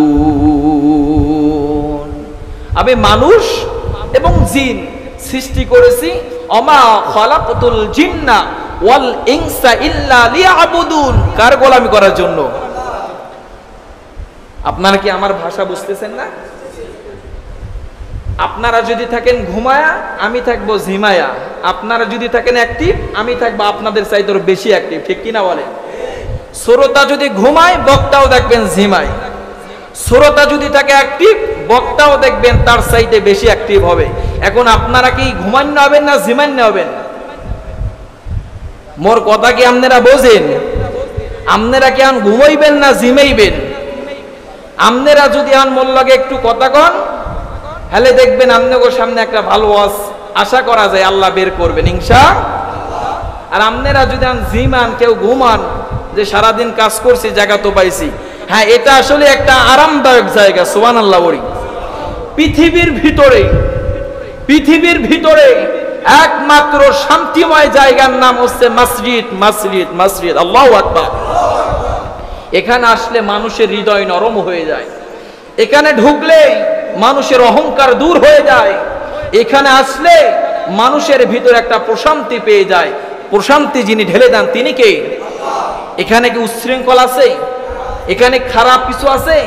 আমি মানুষ এবং জিন সৃষ্টি করেছি, ওমা খালাকতুল জিন্না ওয়াল ইনসা ইল্লা লিয়াবুদুন, কার গোলামি করার জন্য। আপনারা কি আমার ভাষা বুঝতেছেন না? আপনারা যদি থাকেন ঘুমায়া, আমি থাকবো ঝিমায়া, আপনারা যদি থাকেন অ্যাক্টিভ, আমি থাকবো আপনাদের চাইতে বেশি অ্যাক্টিভ, ঠিক কিনা বলেন? শ্রোতা যদি ঘুমায়, বক্তাও দেখবেন ঝিমায়, শ্রোতা যদি থাকে অ্যাক্টিভ, বক্তাও দেখবেন তার চাইতে বেশি অ্যাক্টিভ হবে। এখন আপনারা কি ঘুমান্য হবেন না ঝিমান্য হবেন? মোর কথা কি আপনারা বোঝেন? আপনারা কি আন ঘুমাইবেন না ঝিমাইবেন? আপনারা যদি আন মোর লগে একটু কথা কন, হলে দেখবেন আপনাদের সামনে একটা ভালো ওয়াজ আশা করা যায় আল্লাহ বের করবেন ইনশাআল্লাহ। আর আপনারা যদি আন জিমান, কেউ ঘুমান যে সারাদিন কাজ করছি জায়গা তো পাইছি, হ্যাঁ এটা আসলে একটা আরামদায়ক জায়গা, সুবহানাল্লাহ বলি। পৃথিবীর ভিতরে একমাত্র শান্তিময় জায়গার নাম হচ্ছে মসজিদ, মসজিদ, মসজিদ, আল্লাহু আকবার। এখানে আসলে মানুষের হৃদয় নরম হয়ে যায়, এখানে ঢুকলে মানুষের অহংকার দূর হয়ে যায়, এখানে আসলে মানুষের ভিতরে একটা প্রশান্তি পেয়ে যায়। প্রশান্তি যিনি ঢেলে দেন তিনি কে? এখানে কি উচ্ছৃঙ্খল আছে? এখানে খারাপ কিছু আছে?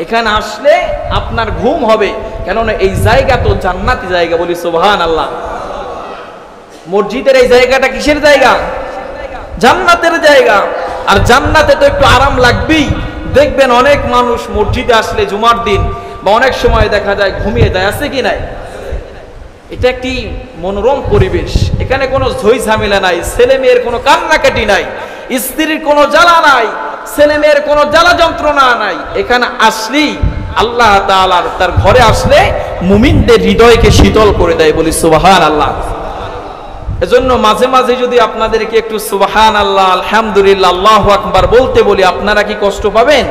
এখানে আসলে আপনার ঘুম হবে, কেননা এই জায়গা তো জান্নাতি জায়গা, বলি সুবহানাল্লাহ। মসজিদের এই জায়গাটা কিসের জায়গা? জান্নাতের জায়গা। আর জান্নাতে তো একটু আরাম লাগবেই। দেখবেন অনেক মানুষ মসজিদে আসলে জুমার দিন বা অনেক সময় দেখা যায় ঘুমিয়ে যায়, আছে কি নাই? এটা একটি মনোরম পরিবেশ, এখানে কোনো ঝই ঝামেলা নাই, ছেলে মেয়ের কোনো কান্নাকাটি নাই, স্ত্রীর কোনো জ্বালা নাই, ছেলে মেয়ের কোনো জ্বালা যন্ত্রণা নাই। এখানে আসলেই আল্লাহ তাআলা তার ঘরে আসলে মুমিনদের হৃদয়কে শীতল করে দেয়, বলি সুবহানাল্লাহ। এজন্য মাঝে মাঝে যদি আপনাদেরকে একটু সুবহানাল্লাহ, আলহামদুলিল্লাহ, আল্লাহু আকবার বলতে বলি, আপনারা কি কষ্ট পাবেন?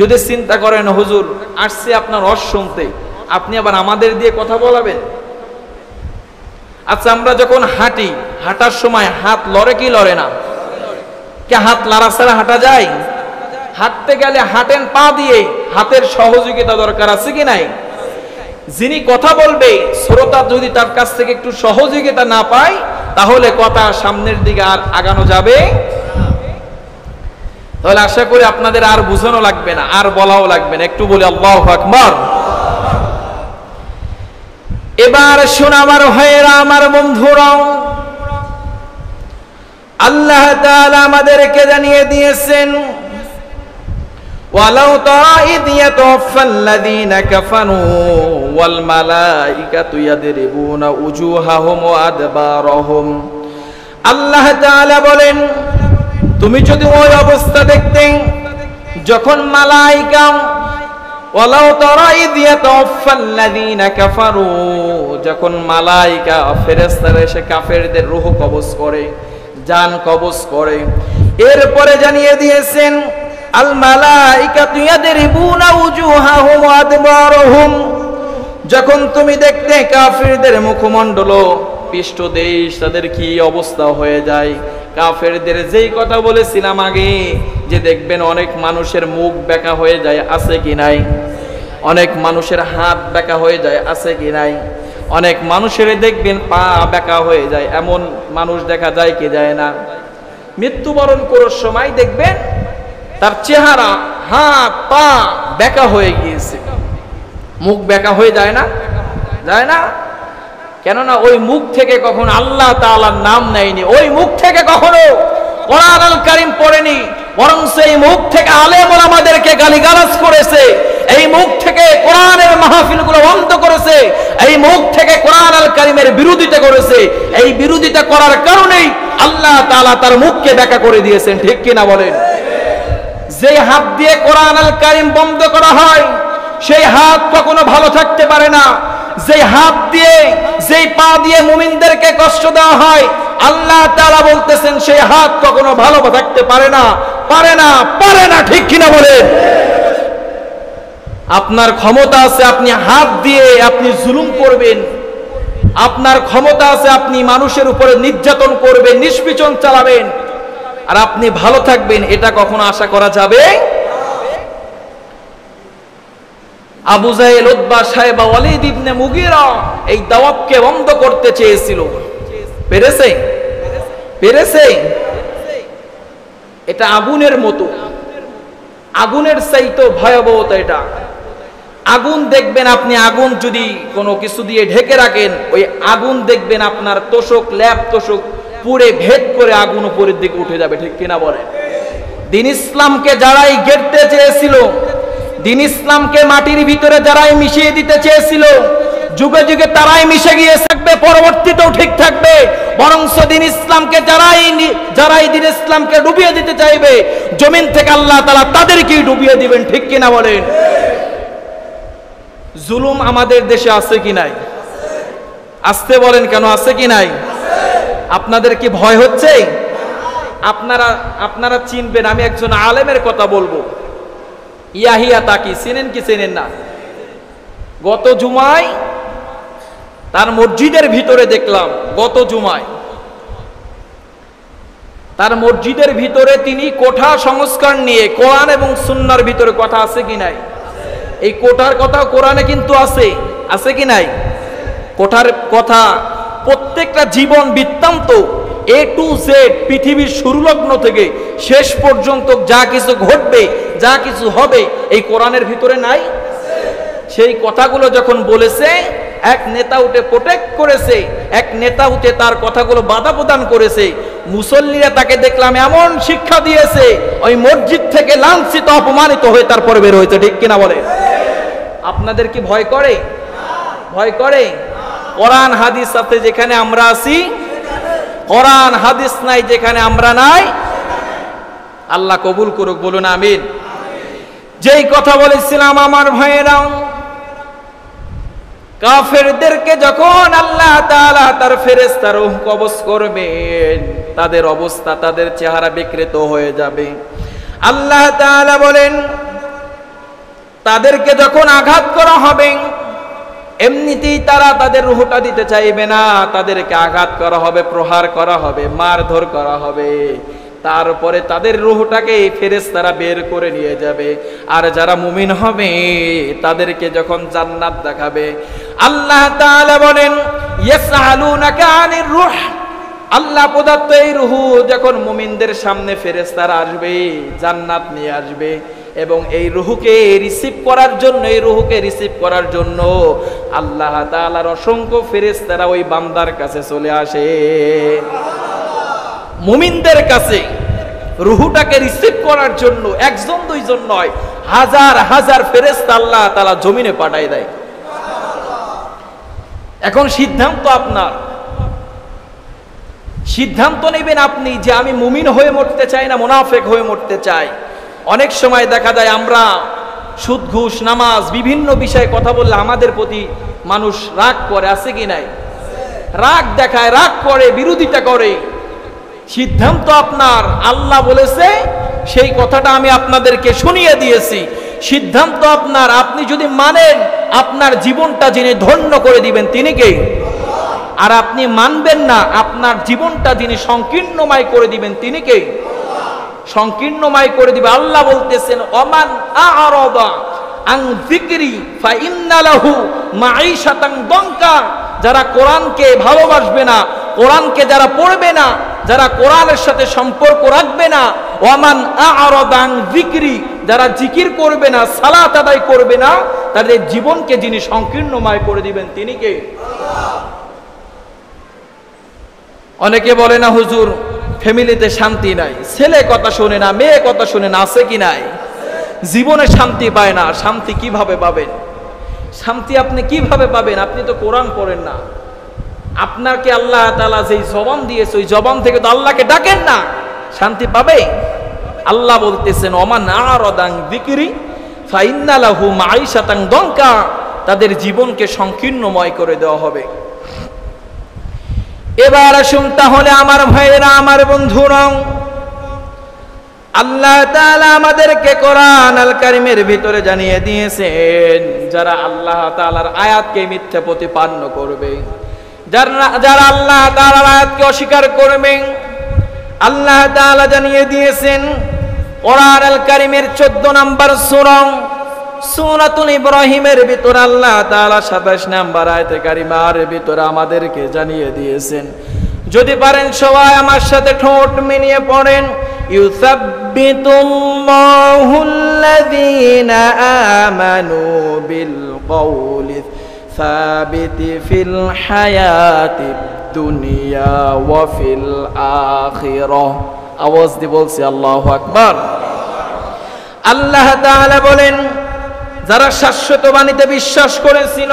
যদি চিন্তা করেন হুজুর আসছে আপনার রস শুনতে, আপনি আবার আমাদের দিয়ে কথা বলাবেন। আচ্ছা, আমরা যখন হাঁটি, হাঁটার সময় হাত লড়ে কি লড়ে না? কে হাত লড়া ছাড়া হাঁটা যায়? হাঁটতে গেলে হাঁটেন পা দিয়ে, হাতের সহযোগিতা দরকার, আছে কি নাই? যিনি কথা বলবে, শ্রোতা যদি তার কাছ থেকে একটু সহযোগিতা না পায়, তাহলে কথা সামনের দিকে আর আগানো যাবে। তাহলে আশা করি আপনাদের আর বুঝানো লাগবে না, আর বলাও লাগবে না, একটু বলি আল্লাহু আকবার। এবার শোন আমার ভাইয়েরা, আমার বন্ধুরাও, আল্লাহ তাআলা আমাদেরকে জানিয়ে দিয়েছেন, ওয়ালাউ তারা ইদ ইয়াতাওয়াফাল্লাযীনা কাফারু ওয়াল মালাইকাতু ইয়াদরিবুনা উজুহাহুম ওয়া আদবারহুম। আল্লাহ তাআলা বলেন, তুমি যদি ওই অবস্থা দেখতে যখন মালাইকা ওয়ালাউ তারা ইয ইয়াতাওয়াফাল্লাযীনা কাফারু, যখন মালায়েকা ফেরেশতারা এসে কাফেরদের রূহ কবজ করে, জান কবজ করে, এরপরে জানিয়ে দিয়েছেন আল মালাইকাতু ইয়াদরিবুনা উজুহাহুম ওয়া আদবারহুম, যখন তুমি দেখতে কাফেরদের মুখমণ্ডল পৃষ্ঠদেশ তাদের কি অবস্থা হয়ে যায়। কাফেরদের যেই কথা বলেছিলাম আগে, যে দেখবেন অনেক মানুষের মুখ বেঁকা হয়ে যায়, আছে কি নাই? অনেক মানুষের হাত বেঁকা হয়ে যায়, আছে কি নাই? অনেক মানুষের দেখবেন পা বেঁকা হয়ে যায়, এমন মানুষ দেখা যায় কি যায় না? মৃত্যুবরণ করার সময় দেখবেন তার চেহারা, হাত, পা বেঁকা হয়ে গিয়েছে, মুখ বেঁকা হয়ে যায় না? যায় না? কেননা ওই মুখ থেকে কখনো আল্লাহ তাআলার নাম নেয়নি, ওই মুখ থেকে কখনো কোরআন আল কারীম পড়েনি, বরং সেই মুখ থেকে আলেম ওলামাদেরকে গালিগালাজ করেছে, এই মুখ থেকে কোরআনের মাহফিলগুলো বন্ধ করেছে, এই মুখ থেকে কোরআন আল কারীমের বিরোধিতা করেছে। এই বিরোধিতা করার কারণেই আল্লাহ তাআলা তার মুখকে বেঁকা করে দিয়েছেন, ঠিক কিনা বলেন? যে হাত দিয়ে কোরআন আল কারীম বন্ধ করা হয়, সেই হাত কখনো ভালো থাকতে পারে না। যেই হাত দিয়ে, যেই পা দিয়ে মুমিনদেরকে কষ্ট দেওয়া হয়, আল্লাহ তাআলা বলতেছেন সেই হাত কখনো ভালো থাকতে পারে না, পারে না, পারে না, ঠিক কিনা বলেন? আপনার ক্ষমতা আছে আপনি হাত দিয়ে আপনি জুলুম করবেন, আপনার ক্ষমতা আছে আপনি মানুষের উপরে নির্যাতন করবেন, নিষ্পীচন চালাবেন, আর আপনি ভালো থাকবেন, এটা কখনো আশা করা যাবে? আবু জাহেল, উতবা, শায়বা, ওয়ালিদ ইবনে মুগীরা এই দাওয়াতকে বন্ধ করতে চেয়েছিল, পেরেছে? পেরেছে? এটা আগুনের মতো, আগুনের চাইতে ভয়াবহতা এটা। আগুন দেখবেন আপনি, আগুন যদি কোনো কিছু দিয়ে ঢেকে রাখেন, ওই আগুন দেখবেন আপনার তোষক, ল্যাপ তোষক পুড়ে ভেদ করে আগুন উপরের দিকে উঠে যাবে, ঠিক কিনা বলেন? দ্বীন ইসলামকে যারাই গেড়তে চেয়েছিল, দ্বীন ইসলামকে মাটির ভিতরে যারাই মিশিয়ে দিতে চেয়েছিল, যুগে যুগে তারাই মিশে গিয়ে থাকবে, পরবর্তীতেও ঠিক থাকবে। বরঞ্চ দ্বীন ইসলামকে যারাই দ্বীন ইসলামকে ডুবিয়ে দিতে চাইবে, জমিন থেকে আল্লাহ তাআলা তাদেরকেই ডুবিয়ে দিবেন, ঠিক কিনা বলেন? জুলুম আমাদের দেশে আছে কি নাই? আসতে বলেন কেন, আছে কি নাই? আপনাদের কি ভয় হচ্ছে? আপনারা চিনবেন, আমি একজন আলেমের কথা বলবো, ইয়াহিয়া তাকি, চেনেন কি চেনেন না? গত জুমায় তার মসজিদের ভিতরে দেখলাম, গত জুমায় তার মসজিদের ভিতরে তিনি কোঠা সংস্কার নিয়ে, কোরআন এবং সুন্নাহর ভিতরে কথা আছে কি নাই? এই কোঠার কথা কোরআনে কিন্তু আছে, আছে কি নাই? কোঠার কথা প্রত্যেকটা জীবন বৃত্তান্ত এ টু জেড, পৃথিবীর শুরুলগ্ন থেকে শেষ পর্যন্ত যা কিছু ঘটবে, যা কিছু হবে, এই কোরআনের ভিতরে নাই? সেই কথাগুলো যখন বলেছে, এক নেতা উঠে প্রোটেক্ট করেছে, এক নেতা উঠে তার কথাগুলো বাধা প্রদান করেছে, মুসল্লিরা তাকে দেখলাম এমন শিক্ষা দিয়েছে, ওই মসজিদ থেকে লাঞ্ছিত, অপমানিত হয়ে তারপরে বের হয়েছে, ঠিক কিনা বলে? আপনাদের কি ভয় করে? ভয় করে? কোরআন হাদিস আছে যেখানে আমরা আছি, কোরআন হাদিস নাই যেখানে আমরা নাই। আল্লাহ কবুল করুক, বলুন আমিন। যেই কথা বলেছিলাম আমার ভাইয়েরা, কাফেরদেরকে যখন আল্লাহ তাআলা তার ফেরেশতা রূহ কবজ করবেন, তাদের অবস্থা, তাদের চেহারা বিকৃত হয়ে যাবে। আল্লাহ তাআলা বলেন, তাদেরকে যখন আঘাত করা হবে, এমনিতেই তারা তাদের রূহটা দিতে চাইবে না, তাদেরকে আঘাত করা হবে, প্রহার করা হবে, মারধর করা হবে, তারপরে তাদের রূহটাকে ফেরেশতারা বের করে নিয়ে যাবে। আর যারা মুমিন হবে তাদেরকে যখন জান্নাত দেখাবে, আল্লাহ তাআলা বলেন, ইয়াসআলুনাকা আনির রূহ, আল্লাহ প্রদত্ত এই রূহ যখন মুমিনদের সামনে ফেরেশতারা আসবে, জান্নাত নিয়ে আসবে, এবং এই রূহকে রিসিভ করার জন্য, এই রূহকে রিসিভ করার জন্য আল্লাহ তাআলার অসংখ্য ফেরেশতারা ওই বান্দার কাছে চলে আসে, মুমিনদের কাছে রূহটাকে রিসিভ করার জন্য। একজন দুইজন নয়, হাজার হাজার ফেরেশতা আল্লাহ তাআলা জমিনে পাঠায় দেয়। এখন সিদ্ধান্ত আপনার, সিদ্ধান্ত নেবেন আপনি যে আমি মুমিন হয়ে মরতে চাই না মুনাফিক হয়ে মরতে চাই। অনেক সময় দেখা যায় আমরা সুদ ঘুষ নামাজ বিভিন্ন বিষয়ে কথা বললে আমাদের প্রতি মানুষ রাগ করে, আছে কি নাই? রাগ দেখায়, রাগ করে, বিরোধিতা করে। সিদ্ধান্ত আপনার, আল্লাহ বলেছে সেই কথাটা আমি আপনাদেরকে শুনিয়ে দিয়েছি। সিদ্ধান্ত আপনার, আপনি যদি মানেন আপনার জীবনটা যিনি ধন্য করে দিবেন তিনি কে? আর আপনি মানবেন না, আপনার জীবনটা যিনি সংকীর্ণময় করে দিবেন তিনি কে? সংকীর্ণময় করে দিবে। আল্লাহ বলতেছেন ওমান আ'রাদা আন যিকরি ফাইন্না লাহু মাঈশাতান দনকা। যারা কোরআনকে ভালোবাসবে না, কোরআনকে যারা পড়বে না, যারা কোরআনের সাথে সম্পর্ক রাখবে না, ওমান আ'রাদা আন যিকরি, যারা জিকির করবে না, সালাত আদায় করবে না, তাদের জীবনকে যিনি সংকীর্ণময় করে দিবেন তিনি কে? অনেকে বলে না হুজুর ফ্যামিলিতে শান্তি নাই, ছেলে কথা শোনে না, মেয়ে কথা শোনে না, আছে কি নাই? জীবনে শান্তি পায় না। শান্তি কিভাবে পাবেন? শান্তি আপনি কিভাবে পাবেন? আপনি তো কোরআন পড়েন না। আপনাকে আল্লাহ তাআলা যেই জবান দিয়েছে ওই জবান থেকে তো আল্লাহকে ডাকেন না, শান্তি পাবে? আল্লাহ বলতেছেন ওমান আ'রাদা আন যিকরি ফাইন্না লাহু মাঈশাতান দনকা, তাদের জীবনকে সংকীর্ণময় করে দেওয়া হবে। এবার আসুন তাহলে আমার ভাইয়েরা, আমার বন্ধুরা, আল্লাহ তাআলা আমাদেরকে কোরআন আল কারীমের ভিতরে জানিয়ে দিয়েছেন যারা আল্লাহ তাআলার আয়াতকে মিথ্যা প্রতিপন্ন করবে, যারা আল্লাহ তাআলার আয়াতকে অস্বীকার করবে, আল্লাহ তাআলা জানিয়ে দিয়েছেন কোরআন আল কারীমের 14 নম্বর সূরা সূরাতুল ইব্রাহিমের ভিতর আল্লাহ তাআলা 27 নম্বর আয়াতে কারিমার ভিতর আমাদেরকে জানিয়ে দিয়েছেন। যদি পারেন সবাই আমার সাথে ঠোঁট মিলিয়ে পড়েন, ইউসাব্বিতুল্লাহুল্লাযীনা আমানু বিল কওলি সাবিতি ফিল হায়াতিদ দুনিয়া ওয়া ফিল আখিরাহ। আওয়াজ দিয়ে বলছি আল্লাহু আকবার। আল্লাহ তাআলা বলেন যারা শাশ্বত বাণীতে বিশ্বাস করেছিল,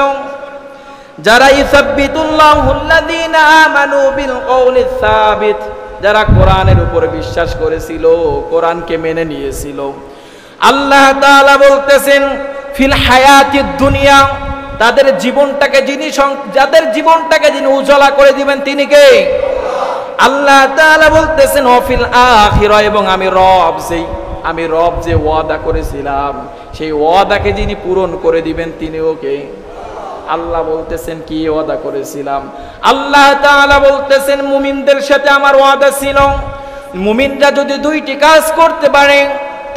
যারা ইসাব্বিতুল্লাহুল্লাযীনা আমানু বিল কওলি সাবিত, যারা কোরআনের উপর বিশ্বাস করেছিল, কোরআনকে মেনে নিয়েছিল, আল্লাহ তাআলা বলতেছেন ফিল হায়াতিদ দুনিয়া, তাদের জীবনটাকে যাদের জীবনটাকে যিনি উজালা করে দিবেন তিনি কে? আল্লাহ তাআলা বলতেছেন ও ফিল আখিরা, এবং আমি রব যে ওয়াদা করেছিলাম সেই ওয়াদাকে যিনি পূরণ করে দিবেন তিনিও কে? আল্লাহ বলতেছেন কি ওয়াদা করেছিলাম? আল্লাহ তাআলা বলতেছেন মুমিনদের সাথে আমার ওয়াদা ছিল, মুমিনরা যদি দুইটি কাজ করতে পারে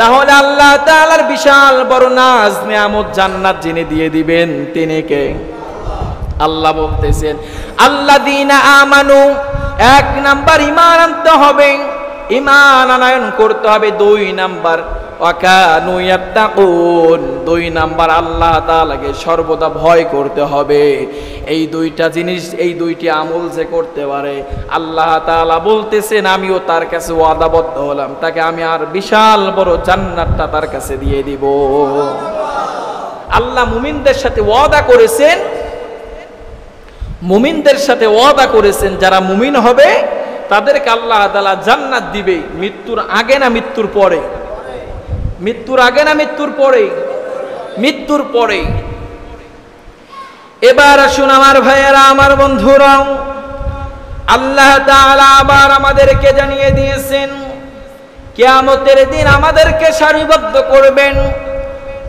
তাহলে আল্লাহ তাআলার বিশাল বড় নাজ নিয়ামত জান্নাত যিনি দিয়ে দিবেন তিনি কে? আল্লাহ বলতেছেন আল্লাযীনা আমানু, 1 নাম্বার ঈমান আনতে হবে, ঈমান আনয়ন করতে হবে। 2 নাম্বার ওয়াকানু ইয়াত্তাকুন, 2 নাম্বার আল্লাহ তাআলাকে সর্বদা ভয় করতে হবে। এই 2টা জিনিস, এই 2টি আমল যে করতে পারে আল্লাহ তাআলা বলতেছেন আমিও তার কাছে ওয়াদাবদ্ধ হলাম, তাকে আমি আর বিশাল বড় জান্নাতটা তার কাছে দিয়ে দিব। আল্লাহ মুমিনদের সাথে ওয়াদা করেছেন, মুমিনদের সাথে ওয়াদা করেছেন যারা মুমিন হবে তাদেরকে আল্লাহ তাআলা জান্নাত দিবে। মৃত্যুর আগে না মৃত্যুর পরে? মৃত্যুর আগে না মৃত্যুর পরে? মৃত্যুর পরে। এবার আসুন আমার ভাইয়েরা, আমার বন্ধুরা, আল্লাহ তাআলা আবার আমাদেরকে জানিয়ে দিয়েছেন কিয়ামতের দিন আমাদেরকে সারিবদ্ধ করবেন,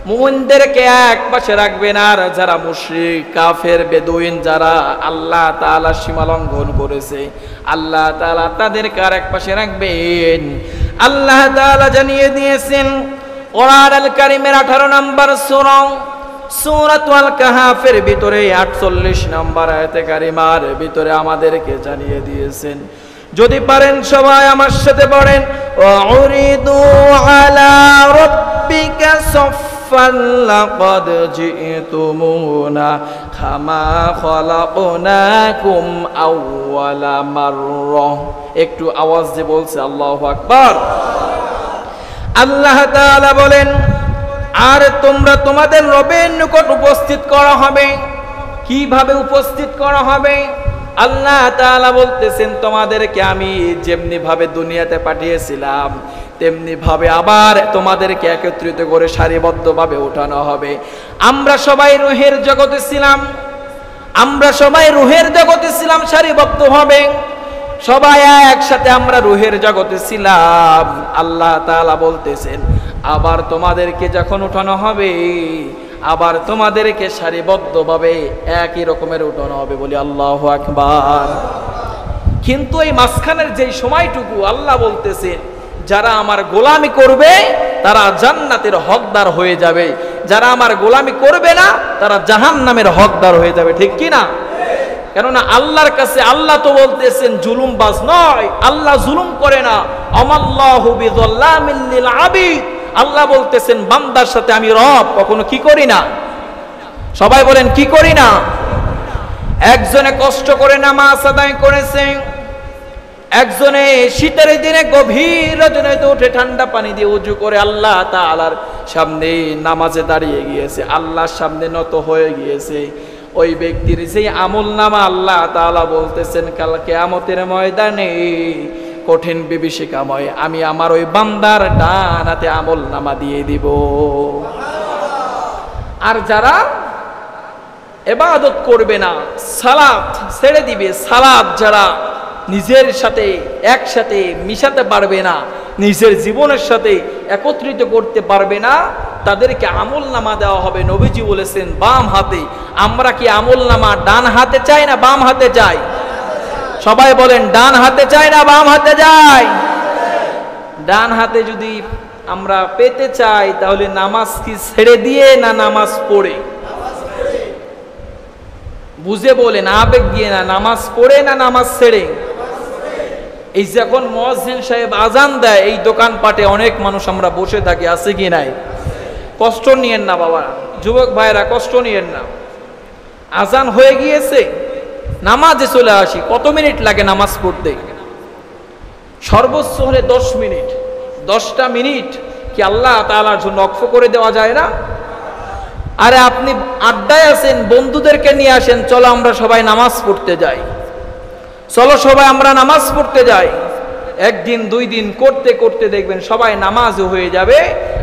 মুমিনদেরকে এক পাশে রাখবেন, আর যারা মুশরিক কাফের বেদুইন যারা আল্লাহ তাআলা সীমা লঙ্ঘন করেছে আল্লাহ তাআলা তাদেরকে আর এক পাশে রাখবেন। আল্লাহ তাআলা জানিয়ে দিয়েছেন কোরআন আল কারীমের 18 নম্বর সূরা সূরাতুল কাহাফের ভিতরে 48 নম্বর আয়াতে কারিমার ভিতরে আমাদেরকে জানিয়ে দিয়েছেন। যদি পারেন সবাই আমার সাথে পড়েন, ওয়াউরিদু আলা রাব্বিকা সাফফান লাকাদ জিতুমুনা কামা খালাকনাকুম আউওয়ালা মাররা। একটু আওয়াজ দিয়ে বলছে আল্লাহু আকবার। আল্লাহ তাআলা বলেন আর তোমরা তোমাদের রবের নিকট উপস্থিত করা হবে। কিভাবে উপস্থিত করা হবে? আল্লাহ তাআলা বলতেছেন তোমাদেরকে আমি যেমনি ভাবে দুনিয়াতে পাঠিয়েছিলাম তেমনি ভাবে আবার তোমাদেরকে একত্রিত করে সারিবদ্ধভাবে উঠানো হবে। আমরা সবাই রূহের জগতে ছিলাম, আমরা সবাই রূহের জগতে ছিলাম সারিবদ্ধভাবে, সবাই একসাথে আমরা রূহের জগতে ছিলাম। আল্লাহ তাআলা বলতেছেন আবার তোমাদেরকে যখন উঠানো হবে আবার তোমাদেরকে সারিবদ্ধভাবে একই রকমের উঠানো হবে, বলি আল্লাহু আকবার। কিন্তু এই মাঝখানের যেই সময়টুকু আল্লাহ বলতেছেন যারা আমার গোলামি করবে তারা জান্নাতের হকদার হয়ে যাবে, যারা আমার গোলামি করবে না তারা জাহান্নামের হকদার হয়ে যাবে, ঠিক কি না? কেননা আল্লাহর কাছে আল্লাহ তো বলতেছেন জুলুমবাজ নয়, আল্লাহ জুলুম করে না। আমাল্লাহু বিযাল্লামিল লিল আবিদ, আল্লাহ বলতেছেন বান্দার সাথে আমি রব কখনো কি করি না। সবাই বলেন কি করি না? একজনে কষ্ট করে নামাজ আদায় করেছে, একজনে শীতের দিনে গভীর রজনীতে উঠে ঠান্ডা পানি দিয়ে উজু করে আল্লাহ তাআলার সামনে নামাজে দাঁড়িয়ে গিয়েছে, আল্লাহর সামনে নত হয়ে গিয়েছে। ওই ব্যক্তির যেই আমল নামা আল্লাহ তাআলা বলতেছেন কাল কিয়ামতের ময়দানে কঠিন বিভীষিকাময় আমি আমার ওই বান্দার ডান হাতে আমল নামা দিয়ে দিব। আর যারা ইবাদত করবে না, সালাত ছেড়ে দিবে, সালাত যারা নিজের সাথে একসাথে মিশাতে পারবে না, নিজের জীবনের সাথে একত্রিত করতে পারবে না, তাদেরকে আমল নামা দেওয়া হবে। নবীজি বলেছেন বাম হাতে। আমরা কি আমল নামা ডান হাতে চাই না বাম হাতে চাই? সবাই বলেন ডান হাতে চাই না বাম হাতে চাই? ডান হাতে যদি আমরা পেতে চাই তাহলে নামাজ কি ছেড়ে দিয়ে না নামাজ পড়ে? বুঝে বলেন, আবেগ দিয়ে না, নামাজ পড়ে না নামাজ ছেড়ে? এই যখন মুয়াজ্জিন সাহেব আজান দেয় এই দোকানপাটে অনেক মানুষ আমরা বসে থাকি, আছে কি নাই? কষ্ট নিয়েন না বাবা, যুবক ভাইরা কষ্ট নিয়েন না। আজান হয়ে গিয়েছে, নামাজে চলে আসি। কত মিনিট লাগে নামাজ পড়তে? সর্বোচ্চ হলে 10 মিনিট। 10টা মিনিট কি আল্লাহ তাআলার জন্য ওয়াকফ করে দেওয়া যায় না? আরে আপনি আড্ডায় আছেন, বন্ধুদেরকে নিয়ে আসেন, চলো আমরা সবাই নামাজ পড়তে যাই, চলো সবাই আমরা নামাজ পড়তে যাই। একদিন দুই দিন করতে করতে দেখবেন সবাই নামাজও হয়ে যাবে।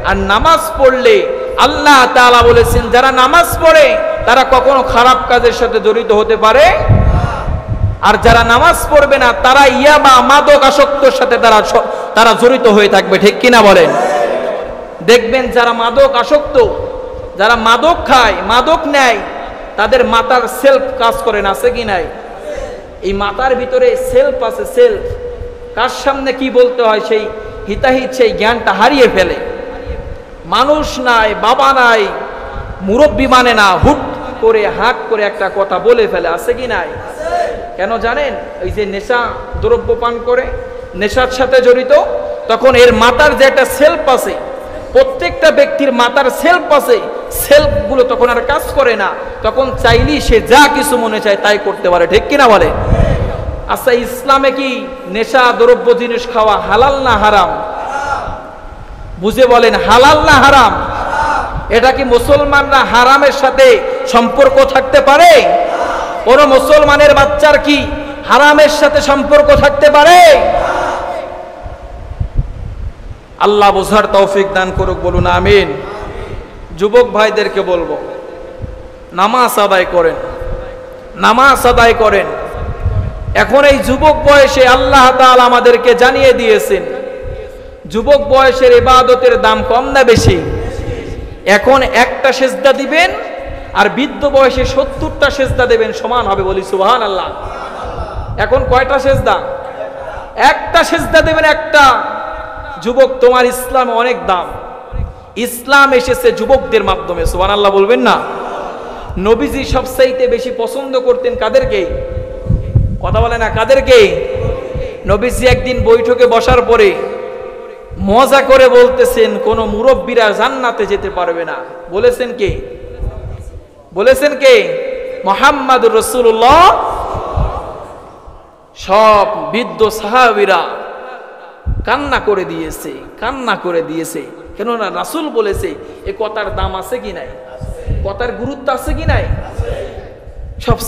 আর নামাজ পড়লে আল্লাহ তাআলা বলেছেন যারা নামাজ পড়ে তারা কখনো খারাপ কাজের সাথে জড়িত হতে পারে, আর যারা নামাজ পড়বে না তারা ইয়াবা মাদক আসক্তর সাথে তারা জড়িত হয়ে থাকবে, ঠিক কিনা বলেন? দেখবেন যারা মাদক আসক্ত, যারা মাদক খায়, মাদক নেয়, তাদের মাথার সেলফ কাজ করে না, আছে কি নাই? এই মাথার ভিতরে সেলফ আছে, সেলফ। কার সামনে কি বলতে হয় সেই হিতাহিত সেই জ্ঞানটা হারিয়ে ফেলে। মানুষ নাই, বাবা নাই, মুরব্বী মানে না, হুট করে হাঁক করে একটা কথা বলে ফেলে, আছে কি নাই? কেন জানেন? ওই যে নেশা দ্রব্য পান করে, নেশার সাথে জড়িত, তখন এর মাথার যে একটা সেলফ আছে, প্রত্যেকটা ব্যক্তির মাথার সেলফ আছে, সেলফগুলো তখন আর কাজ করে না, তখন চাইলেই সে যা কিছু মনে চায় তাই করতে পারে, ঠিক কিনা বলে? আচ্ছা, ইসলামে কি নেশা দ্রব্য জিনিস খাওয়া হালাল না হারাম? বুঝে বলেন, হালাল না হারাম? এটা কি মুসলমানরা হারামের সাথে সম্পর্ক থাকতে পারে? কোন মুসলমানের বাচ্চার কি হারামের সাথে সম্পর্ক থাকতে পারে? আল্লাহ বোঝার তৌফিক দান করুক, বলুন আমিন। যুবক ভাইদেরকে বলবো, নামাজ আদায় করেন, নামাজ আদায় করেন। এখন এই যুবক বয়সে আল্লাহ তাআলা আমাদেরকে জানিয়ে দিয়েছেন যুবক বয়সের ইবাদতের দাম কম না বেশি? এখন একটা সেজদা দিবেন আর বৃদ্ধ বয়সে 70টা সেজদা দেবেন, সমান হবে, বলি সুবহানাল্লাহ। এখন কয়টা সেজদা? একটা সেজদা দেবেন, একটা। যুবক, তোমার ইসলামে অনেক দাম। ইসলাম এসেছে যুবকদের মাধ্যমে, সুবহানাল্লাহ বলবেন না? নবীজি সবচাইতে বেশি পছন্দ করতেন কাদেরকে? কথা বলে না, কাদেরকে? নবীজি একদিন বৈঠকে বসার পরে মজা করে বলতেছেন কোন মুরব্বীরা জান্নাতে যেতে পারবে না। বলেছেন কে? বলেছেন কে? মুহাম্মাদুর রাসূলুল্লাহ। সব বৃদ্ধ সাহাবীরা কান্না করে দিয়েছে, কান্না করে দিয়েছে। কেননা রাসূল বলেছে। এ কথার দাম আছে কি নাই? কথার গুরুত্ব আছে কি নাই? সব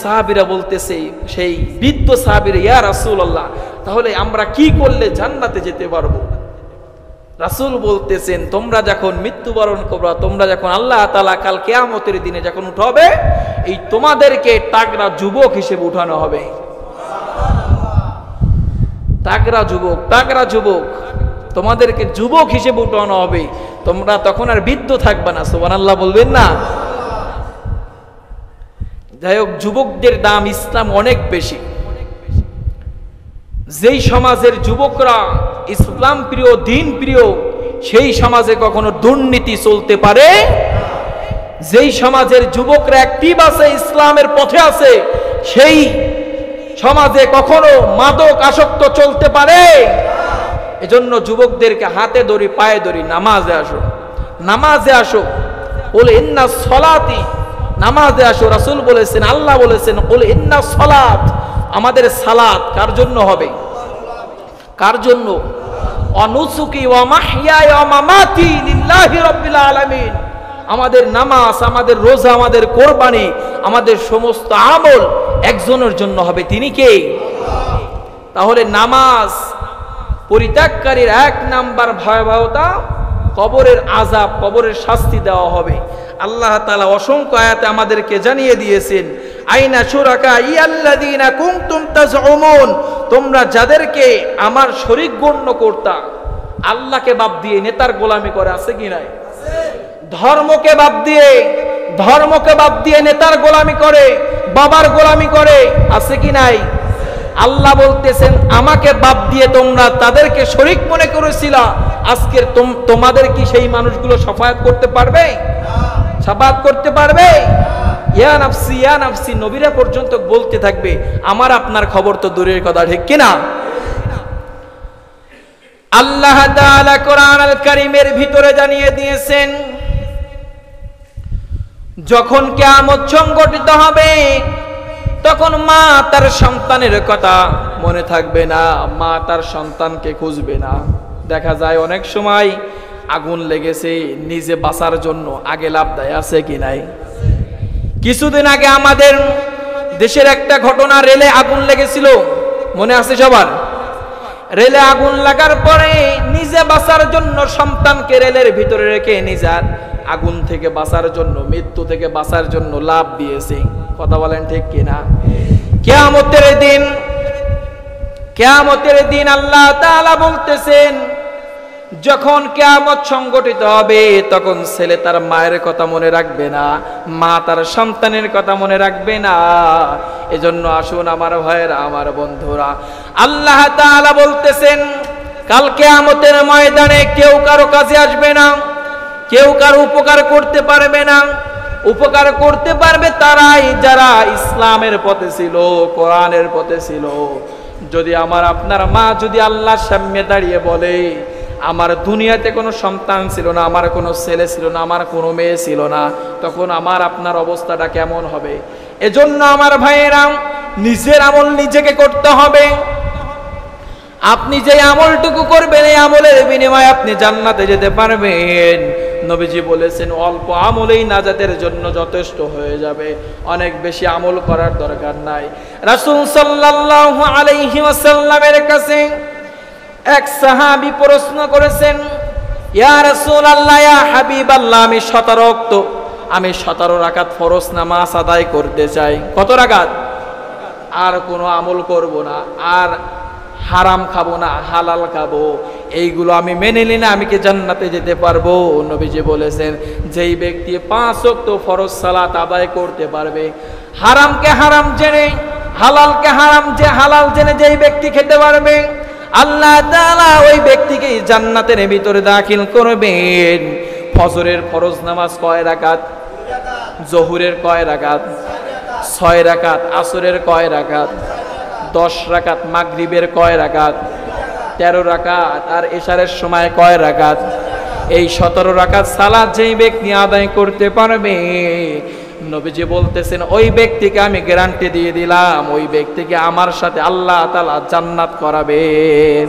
সাহাবীরা বলতেছে, সেই বৃদ্ধ সাহাবীরা, ইয়া রাসূলুল্লাহ, তাহলে আমরা কি করলে জান্নাতে যেতে পারবো? রাসূল বলতেছেন, তোমরা যখন মৃত্যুবরণ করবা, তোমরা যখন আল্লাহ তাআলা কাল কিয়ামতের দিনে যখন উঠাবে, এই তোমাদেরকে তাগড়া যুবক হিসেবে উঠানো হবে। তাগড়া যুবক তোমাদেরকে যুবক হিসেবে উঠানো হবে। তোমরা তখন আর বৃদ্ধ থাকবে না। সুবহানাল্লাহ বলবেন না? যাই হোক, যুবকদের দাম ইসলাম অনেক বেশি। যেই সমাজের যুবকরা ইসলাম প্রিয়, দিন প্রিয়, সেই সমাজে কখনো দুর্নীতি চলতে পারে? যেই সমাজের যুবকরা অ্যাক্টিভ আছে, ইসলামের পথে আছে, সেই সমাজে কখনো মাদক আসক্ত চলতে পারে? এজন্য যুবকদেরকে হাতে ধরি, পায়ে ধরি, নামাজে আসো। বলে ইন্না সলাতি, নামাজে আসো। রাসূল বলেছেন, আল্লাহ বলেছেন, বলে ইন্না সলাত, আমাদের সালাত কার জন্য হবে? কার জন্য? অনুসুকি ওয়া মাহইয়ায়া ওয়া মামাতি লিল্লাহি রাব্বিল আলামিন। আমাদের নামাজ, আমাদের রোজা, আমাদের কোরবানি, আমাদের সমস্ত আমল একজনের জন্য হবে। তিনি কে? তাহলে নামাজ পরিত্যাগকারীর 1 নাম্বার ভয়াবহতা, কবরের আযাব, কবরের শাস্তি দেওয়া হবে। আল্লাহ তাআলা অসংখ্য আয়াতে আমাদেরকে জানিয়ে দিয়েছেন, আইনা শুরাকা ইয়াল্লাযীনা কুনতুম তাজউমুন, তোমরা যাদেরকে আমার শরীক গণ্য করতা, আল্লাহকে বাদ দিয়ে নেতার গোলামি করে, আছে কি নাই? ধর্মকে বাদ দিয়ে নেতার গোলামি করে, বাবার গোলামি করে, আছে কি নাই? আল্লাহ বলতেছেন, আমাকে বাদ দিয়ে তোমরা তাদেরকে শরীক মনে করেছিলা, আজকের তোমাদের কি সেই মানুষগুলো শাফায়াত করতে পারবে? শাফায়াত করতে পারবে? ইয়া নাফসি ইয়া নাফসি নবীরা পর্যন্ত বলতে থাকবে। আমার আপনার খবর তো দূরের কথা, ঠিক কিনা? আল্লাহ তাআলা কোরআনুল কারীমের ভিতরে জানিয়ে দিয়েছেন, যখন কিয়ামত সংঘটিত হবে, তখন মা তার সন্তানের কথা মনে থাকবে না, মা তার সন্তানকে খুঁজবে না। দেখা যায় অনেক সময় আগুন লেগেছে, নিজে বাঁচার জন্য আগে লাফ দেয়, আছে কি নাই? কিছুদিন আগে আমাদের দেশের একটা ঘটনা, রেলে আগুন লেগেছিল, মনে আছে সবার? রেলে আগুন লাগার পরে নিজে বাঁচার জন্য সন্তানকে রেলের ভিতরে রেখে নিজের আগুন থেকে বাঁচার জন্য, মৃত্যু থেকে বাঁচার জন্য লাফ দিয়েছে। কথা বলেন ঠিক কিনা? কিয়ামতের দিন আল্লাহ তাআলা বলতেছেন, যখন কিয়ামত সংঘটিত হবে, তখন ছেলে তার মায়ের কথা মনে রাখবে না, মা তার সন্তানের কথা মনে রাখবে না। এজন্য আসুন আমার ভাইয়েরা, আমার বন্ধুরা, আল্লাহ তাআলা বলতেছেন, কাল কিয়ামতের ময়দানে কেউ কারো কাছে আসবে না, কেউ কারো উপকার করতে পারবে না। উপকার করতে পারবে তারাই যারা ইসলামের পথে ছিল, কোরআনের পথে ছিল। যদি আমার আপনার মা যদি আল্লাহর সামনে দাঁড়িয়ে বলে, আমার দুনিয়াতে কোনো সন্তান ছিল না, আমার কোনো ছেলে ছিল না, আমার কোনো মেয়ে ছিল না, তখন আমার আপনার অবস্থাটা কেমন হবে? এজন্য আমার ভাইয়েরা, নিজের আমল নিজেকে করতে হবে। আপনি যে আমলটুকু করবেন, এই আমলের বিনিময়ে আপনি জান্নাতে যেতে পারবেন। নবীজি বলেছেন, অল্প আমলেই নাজাতের জন্য যথেষ্ট হয়ে যাবে, অনেক বেশি আমল করার দরকার নাই। রাসূল সাল্লাল্লাহু আলাইহি ওয়াসাল্লামের কাছে এক সাহাবী প্রশ্ন করেছেন, ইয়া রাসূলুল্লাহ, ইয়া হাবিবাল্লাহ, আমি 17 রাকাত ফরজ নামাজ আদায় করতে চাই। কত রাকাত? আর কোনো আমল করব না, আর হারাম খাবো না, হালাল খাবো, এইগুলো আমি মেনে নিলে আমি কি জান্নাতে যেতে পারবো? নবীজি বলেছেন, যেই ব্যক্তি 5 ওয়াক্ত ফরজ সালাত আদায় করতে পারবে, হারামকে হারাম জেনে, হালালকে হালাল জেনে যেই ব্যক্তি খেতে পারবে, আল্লাহ তাআলা ওই ব্যক্তিকে জান্নাতের ভিতরে দাখিল করবেন। ফজরের ফরজ নামাজ কয় রাকাত? জোহরের কয় রাকাত? 6 রাকাত। আসরের কয় রাকাত? 10 রাকাত। মাগরিবের কয় রাকাত? 13 রাকাত। আর এশারের সময় কয় রাকাত? এই 17 রাকাত সালাত যেই ব্যক্তি আদায় করতে পারবে, নবীজি বলতেছেন, ওই ব্যক্তিকে আমি গ্যারান্টি দিয়ে দিলাম, ওই ব্যক্তিকে আমার সাথে আল্লাহ তাআলা জান্নাত করাবেন।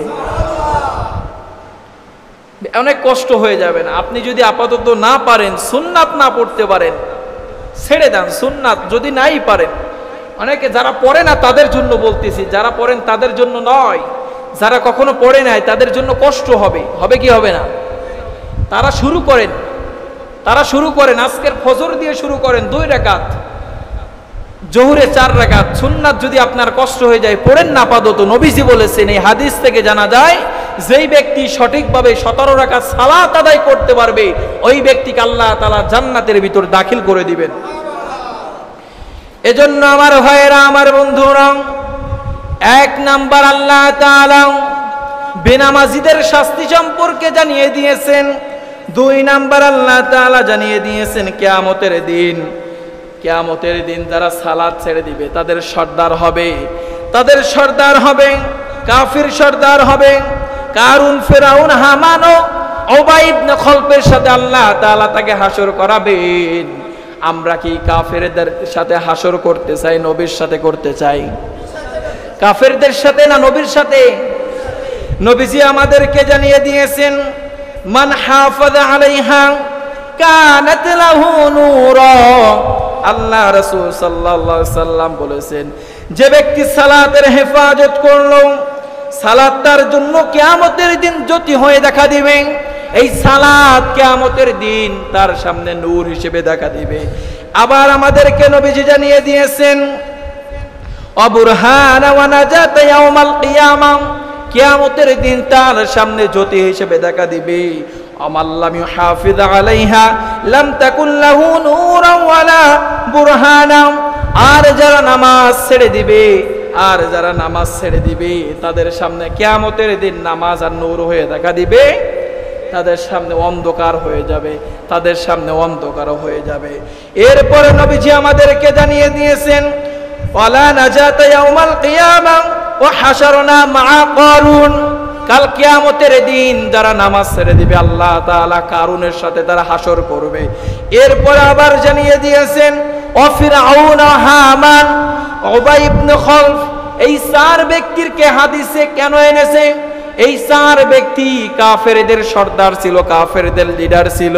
অনেক কষ্ট হয়ে যাবে না আপনি যদি আপাতত না পারেন, সুন্নাত না পড়তে পারেন, ছেড়ে দেন সুন্নাত যদি নাই পারেন। অনেকে যারা পড়ে না তাদের জন্য বলতেছি, যারা পড়েন তাদের জন্য নয়, যারা কখনো পড়ে নাই তাদের জন্য কষ্ট হবে, হবে কি হবে না? তারা শুরু করেন আজকের ফজর দিয়ে শুরু করেন 2 রাকাত, জোহরে 4 রাকাত। সুন্নাত যদি আপনার কষ্ট হয়ে যায় পড়েন না আপাতত। নবীজি বলেছেন, এই হাদিস থেকে জানা যায় যেই ব্যক্তি সঠিকভাবে 17 রাকাত সালাত আদায় করতে পারবে ওই ব্যক্তিকে আল্লাহ তাআলা জান্নাতের ভিতর দাখিল করে দিবেন। এজন্য আমার ভাইয়েরা, আমার বন্ধুরা, 1 নাম্বার আল্লাহ তাআলা বেনামাজিদের শাস্তি সম্পর্কে জানিয়ে দিয়েছেন। 2 নাম্বার আল্লাহ তাআলা জানিয়ে দিয়েছেন কিয়ামতের দিন যারা সালাত ছেড়ে দিবে তাদের সর্দার হবে, কাফির সর্দার হবে। কারুন, ফেরাউন, হামান ও উবাই ইবনে খলফের সাথে আল্লাহ তাআলা তাকে হাসর করাবেন। আমরা কি কাফেরদের সাথে হাসর করতে চাই, নবীর সাথে করতে চাই? কাফেরদের সাথে না নবীর সাথে? নবীজি আমাদেরকে জানিয়ে দিয়েছেন, মান হাফাযা আলাইহা কানাত লাহু নূরা। আল্লাহ রাসূল সাল্লাল্লাহু আলাইহি সাল্লাম বলেছেন, যে ব্যক্তি সালাতের হেফাজত করলো সালাত তার জন্য কিয়ামতের দিন জ্যোতি হয়ে দেখা দিবে। এই সালাত কিয়ামতের দিন তার সামনে নূর হিসেবে দেখা দিবে। আবার আমাদেরকে নবীজি জানিয়ে দিয়েছেন, অবুরহান ওয়া নাজাত ইয়াউমাল কিয়ামা, কিয়ামতের দিন তার সামনে জ্যোতি হিসেবে দেখা দিবে। আমাল্লাম ইউহাফিজ আলাইহা লাম তাকুন লাহু নূরান ওয়ালা বুরহানা। আর যারা নামাজ ছেড়ে দিবে তাদের সামনে কিয়ামতের দিন নামাজ আর নূর হয়ে দেখা দিবে, তাদের সামনে অন্ধকার হয়ে যাবে। এরপরে নবীজি আমাদেরকে জানিয়ে দিয়েছেন, ওয়ালা নাজাতা ইয়াউমাল কিয়ামা ওয়া হাশারনা মা কারুন। কাল কিয়ামতের দিন যারা নামাজ ছেড়ে দিবে আল্লাহ তাআলা কারুনের সাথে তারা হাসর করবে। এরপর আবার জানিয়ে দিয়েছেন, ও ফিরআউন, হামান, উবাই ইবনে খলফ। এই 4 ব্যক্তিকে হাদিসে কেন এনেছে? এই 4 ব্যক্তি কাফেরদের সর্দার ছিল, কাফেরদের লিডার ছিল।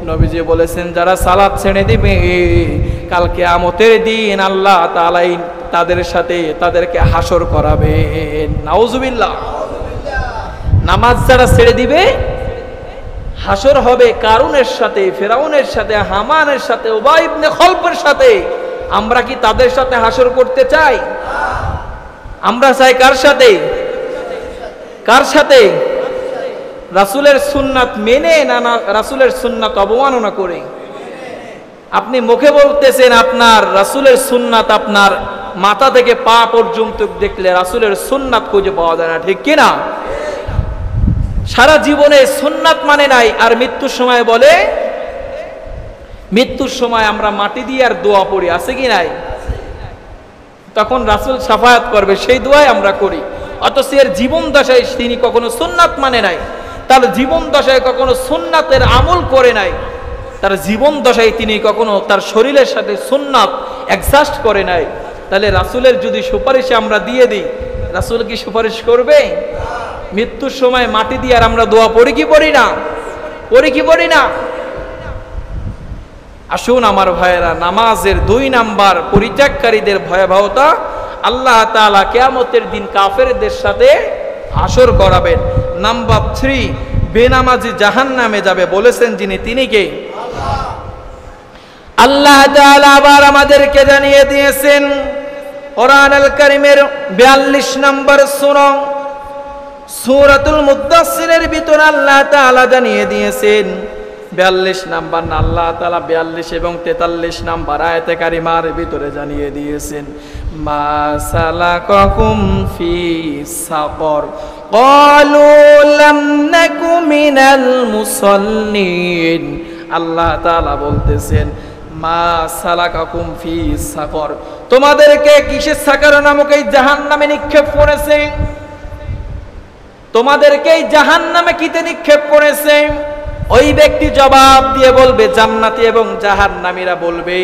নবীজি বলেছেন, যারা সালাত ছেড়ে দিবে কাল কিয়ামতের দিন আল্লাহ তাআলা তাদের সাথে তাদেরকে হাসর করাবেন। নাউজুবিল্লাহ। নামাজ যারা ছেড়ে দিবে হাসর হবে কারুনের সাথে, ফেরাউনের সাথে, হামানের সাথে, উবাই ইবনে খলফের সাথে। আমরা কি তাদের সাথে হাসর করতে চাই? আমরা চাই কার সাথে? রাসূলের সুন্নাত মেনে না রাসূলের সুন্নাত অবমাননা করে? আপনি মুখে বলতেছেন আপনার রাসূলের সুন্নাত, আপনার মাথা থেকে পা পর্যন্ত দেখলে রাসূলের সুন্নাত খুঁজে পাওয়া যায় না, ঠিক কি না? সারা জীবনে সুন্নাত মানে নাই, আর মৃত্যুর সময় বলে, মৃত্যুর সময় আমরা মাটি দিয়ে আর দোয়া পড়ি, আছে কি নাই? তখন রাসূল শাফায়াত করবে, সেই দোয়াই আমরা করি। অথচ এর জীবন দশায় তিনি কখনো সুন্নাত মানে নাই, তার জীবন দশায় কখনো সুন্নাতের আমল করে নাই, তার জীবন দশায় তিনি কখনো তার শরীরের সাথে সুন্নাত অ্যাডজাস্ট করে নাই। তাহলে রাসূলের যদি সুপারিশে আমরা দিয়ে দিই, রাসূল কি সুপারিশ করবে? মৃত্যুর সময় মাটি দিয়ে আর আমরা দোয়া পড়ি কি পড়ি না? আসুন আমার ভাইয়েরা, নামাজের 2 নাম্বার পরিত্যাগকারীদের ভয়াবহতা, আল্লাহ তাআলা কিয়ামতের দিন কাফেরদের সাথে হাসর করাবেন। নাম্বার 3, বেনামাজি জাহান্নামে যাবে। বলেছেন যিনি, তিনি কে? আল্লাহ তাআলা আবার আমাদেরকে জানিয়ে দিয়েছেন কোরআনুল কারীমের 42 নম্বর সূরাতুল মুদ্দাসসিরের ভিতরে আল্লাহ তাআলা জানিয়ে দিয়েছেন 42 নাম্বার না, আল্লাহ তাআলা 42 এবং 43 নাম্বার আয়াতে কারিমার ভিতরে জানিয়ে দিয়েছেন, মা সালাকাকুম ফি সাকর ক্বালু লাম নাকু মিনাল মুসাল্লিন। আল্লাহ তাআলা বলতেছেন, মা সালাকাকুম ফি সাকর, তোমাদেরকে কিসের সাকর নামক এই জাহান্নামে নিক্ষেপ করেছে? তোমাদেরকে এই জাহান্নামে কিতে নিক্ষেপ করেছে? ওই ব্যক্তি জবাব দিয়ে বলবে, জান্নাতি এবং জাহান্নামীরা বলবে,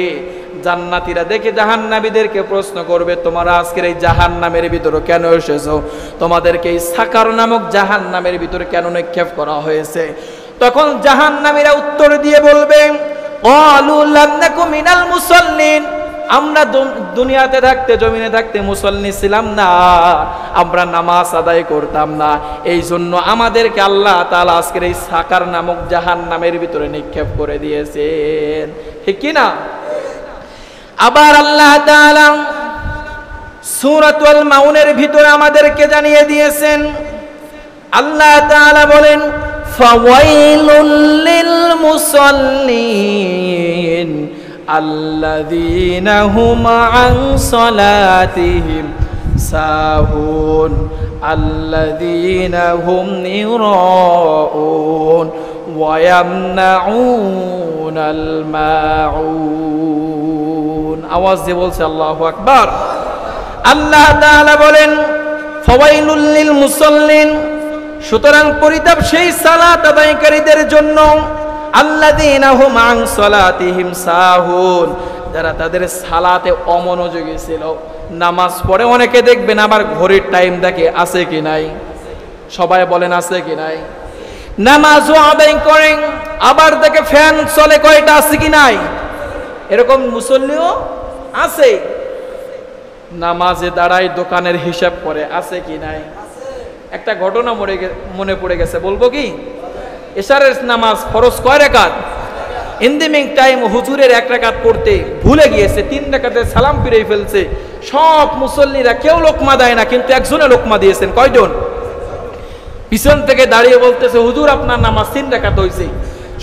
জান্নাতীরা দেখে জাহান্নামীদেরকে প্রশ্ন করবে, তোমরা আজকের এই জাহান্নামের ভিতরে কেন এসেছো? তোমাদেরকে এই সাকার নামক জাহান্নামের ভিতরে কেন নিক্ষেপ করা হয়েছে? তখন জাহান্নামীরা উত্তর দিয়ে বলবে, ক্বালু লাম নাকু মিনাল মুসাল্লিন, আমরা দুনিয়াতে থাকতে জমিনে থাকতে মুসল্লি ছিলাম না, আমরা নামাজ আদায় করতাম না, এই জন্য আমাদেরকে আল্লাহ তাআলা আজকের এই সাকার নামক জাহান্নামের ভিতরে নিক্ষেপ করে দিয়েছেন। ঠিক কি না? আবার আল্লাহ তাআলা সূরাতুল মাউনের ভিতরে আমাদেরকে জানিয়ে দিয়েছেন, আল্লাহ তাআলা বলেন ফাওয়াইলুল লিল মুসাল্লিন আল্লাযীনা হুম আন সালাতিহিম সাহুন আল্লাযীনা হুম ইরাউন ওয়া ইয়ামনাউনাল মাউন। আওয়াজ দিয়ে বলছে আল্লাহু আকবার। আল্লাহ তাআলা বলেন ফাওয়াইলুল লিল মুসাল্লিন, সুতরাং পরিতাপ সেই সালাত আদায়কারীদের জন্য, আল্লাযীনা হুম আন সালাতিহিম সাহুন, যারা তাদের সালাতে অমনোযোগী ছিল। নামাজ পড়ে অনেকে দেখবেন আবার ঘড়ির টাইম দেখে আছে কি নাই, সবাই বলেন আছে কি নাই। নামাজও আদায় করেন আবার দেখে ফ্যান চলে কয়টা আছে কি নাই, এরকম মুসল্লিও আছে। নামাজে দাঁড়ায় দোকানের হিসাব করে আছে কি নাই। একটা ঘটনা মনে পড়ে গেছে, বলবো কি? এশারের নামাজ ফরজ কয় রাকাত? ইন দি মিন টাইম হুজুরের 1 রাকাত পড়তে ভুলে গিয়েছে, 3 রাকাতে সালাম ফিরে ফেলছে। সব মুসল্লিরা কেউ লোকমা দেয় না, কিন্তু একজনে লোকমা দিয়েছেন। কয়জন? পিছন থেকে দাঁড়িয়ে বলতেছে হুজুর আপনার নামাজ 3 রাকাত হয়েছে।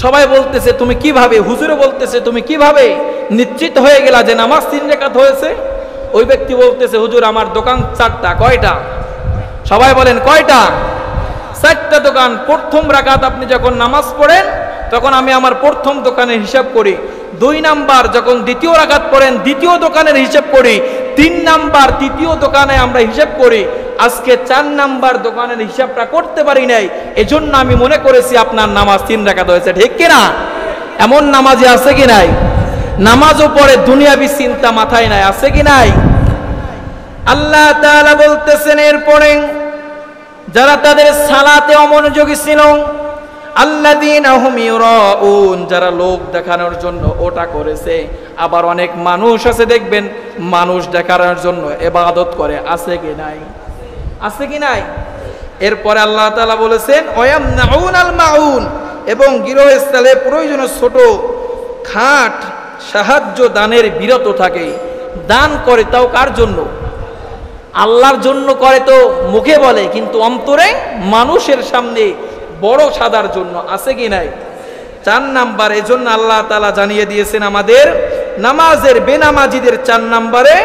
সবাই বলতেছে তুমি কিভাবে? হুজুরে বলতেছে তুমি কিভাবে নিশ্চিত হয়ে গেলা যে নামাজ 3 রাকাত হয়েছে? ওই ব্যক্তি বলতেছে হুজুর আমার দোকান 4টা। কয়টা? সবাই বলেন কয়টা? 4টা দোকান। প্রথম রাকাত আপনি যখন নামাজ পড়েন তখন আমি আমার প্রথম দোকানের হিসাব করি, 2 নাম্বার যখন দ্বিতীয় রাকাত পড়েন দ্বিতীয় দোকানের হিসাব করি, 3 নাম্বার তৃতীয় দোকানে আমরা হিসাব করি। আজকে 4 নাম্বার দোকানের হিসাবটা করতে পারি নাই, এজন্য আমি মনে করেছি আপনার নামাজ 3 রাকাত হয়েছে। ঠিক কিনা? এমন নামাজি আছে কি নাই? নামাজও পড়ে দুনিয়াবি চিন্তা মাথায় নাই, আছে কি নাই? আল্লাহ তাআলা বলতেছেন এরপরে যারা তাদের সালাতে অমনোযোগী ছিল, আল্লাযীনা হুম ইরাউন, যারা লোক দেখানোর জন্য ওটা করেছে। আবার অনেক মানুষ আছে দেখবেন মানুষ দেখানোর জন্য ইবাদত করে, আছে কি নাই? আছে কি নাই? এরপরে আল্লাহ তাআলা বলেছেন ওয়ায়ামনাউনাল মাউন, এবং গৃহস্থলে প্রয়োজনীয় ছোট খাট সাহায্য দানের বিরত থাকে। দান করে তাও কার জন্য? আল্লাহর জন্য করে তো মুখে বলে, কিন্তু অন্তরে মানুষের সামনে বড় সাদার জন্য, আছে কি নাই? 4 নাম্বার। এজন্য আল্লাহ তাআলা জানিয়ে দিয়েছেন আমাদের নামাজের বেনামাজিদের 4 নাম্বারে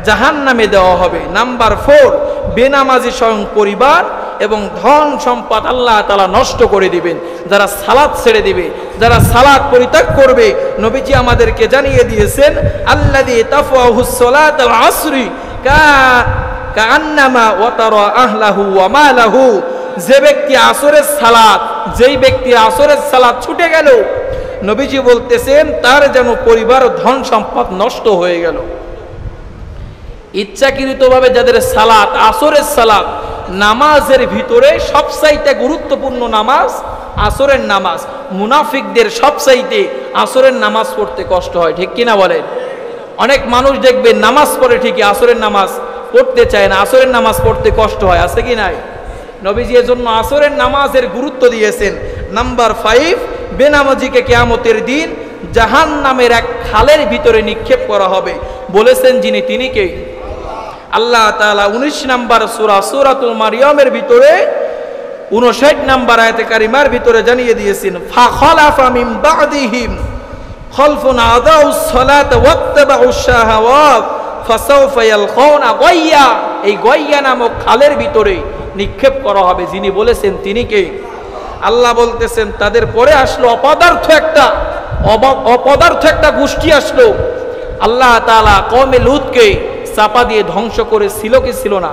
জাহান্নামে দেওয়া হবে। নাম্বার 4, বেনামাজি স্বয়ং পরিবার এবং ধন সম্পদ আল্লাহ তাআলা নষ্ট করে দিবেন। যারা সালাত ছেড়ে দিবে, যারা সালাত পরিত্যাগ করবে, নবীজি আমাদেরকে জানিয়ে দিয়েছেন আল্লাযী তাফাহুস সালাতাল আসরি কাআন্নামা ওয়াতারা আহলাহু ওয়া মালাহু, যে ব্যক্তি আসরের সালাত, যেই ব্যক্তি আসরের সালাত ছুটে গেল, নবীজি বলতেছেন তার যেন পরিবার ধন সম্পদ নষ্ট হয়ে গেল। ইচ্ছাকৃতভাবে যাদের সালাত আসরের সালাত, নামাজের ভিতরে সবচাইতে গুরুত্বপূর্ণ নামাজ আসরের নামাজ। মুনাফিকদের সবচাইতে আসরের নামাজ পড়তে কষ্ট হয়। ঠিক কিনা বলেন? অনেক মানুষ দেখবেন নামাজ পড়ে ঠিকই, আসরের নামাজ পড়তে চায় না, আসরের নামাজ পড়তে কষ্ট হয়, আছে কি নাই? নবীজি এজন্য আসরের নামাজের গুরুত্ব দিয়েছেন। নাম্বার 5, বেনামাজিকে কিয়ামতের দিন জাহান্নামের এক খালের ভিতরে নিক্ষেপ করা হবে। বলেছেন যিনি, তিনি কে? আল্লাহ তাআলা 19 নাম্বার সূরাতুল মারইয়ামের ভিতরে 59 নাম্বার আয়াতে কারিমার ভিতরে জানিয়ে দিয়েছেন ফাখালাফা মিন বা'দিহিম খালফুন আদাউস সালাত ওয়াত্তাবাউশ শাহাওয়াত ফাসাউফা ইয়ালকাউনা গায়্যা। এই গায়্যা নামক খালের ভিতরে নিক্ষেপ করা হবে। যিনি বলেছেন তিনি কে? আল্লাহ বলতেছেন তাদের পরে আসলো অপদার্থ একটা গোষ্ঠী আসলো। আল্লাহ তাআলা কওমে লূতকে চাপা দিয়ে ধ্বংস করেছিল কি ছিল না?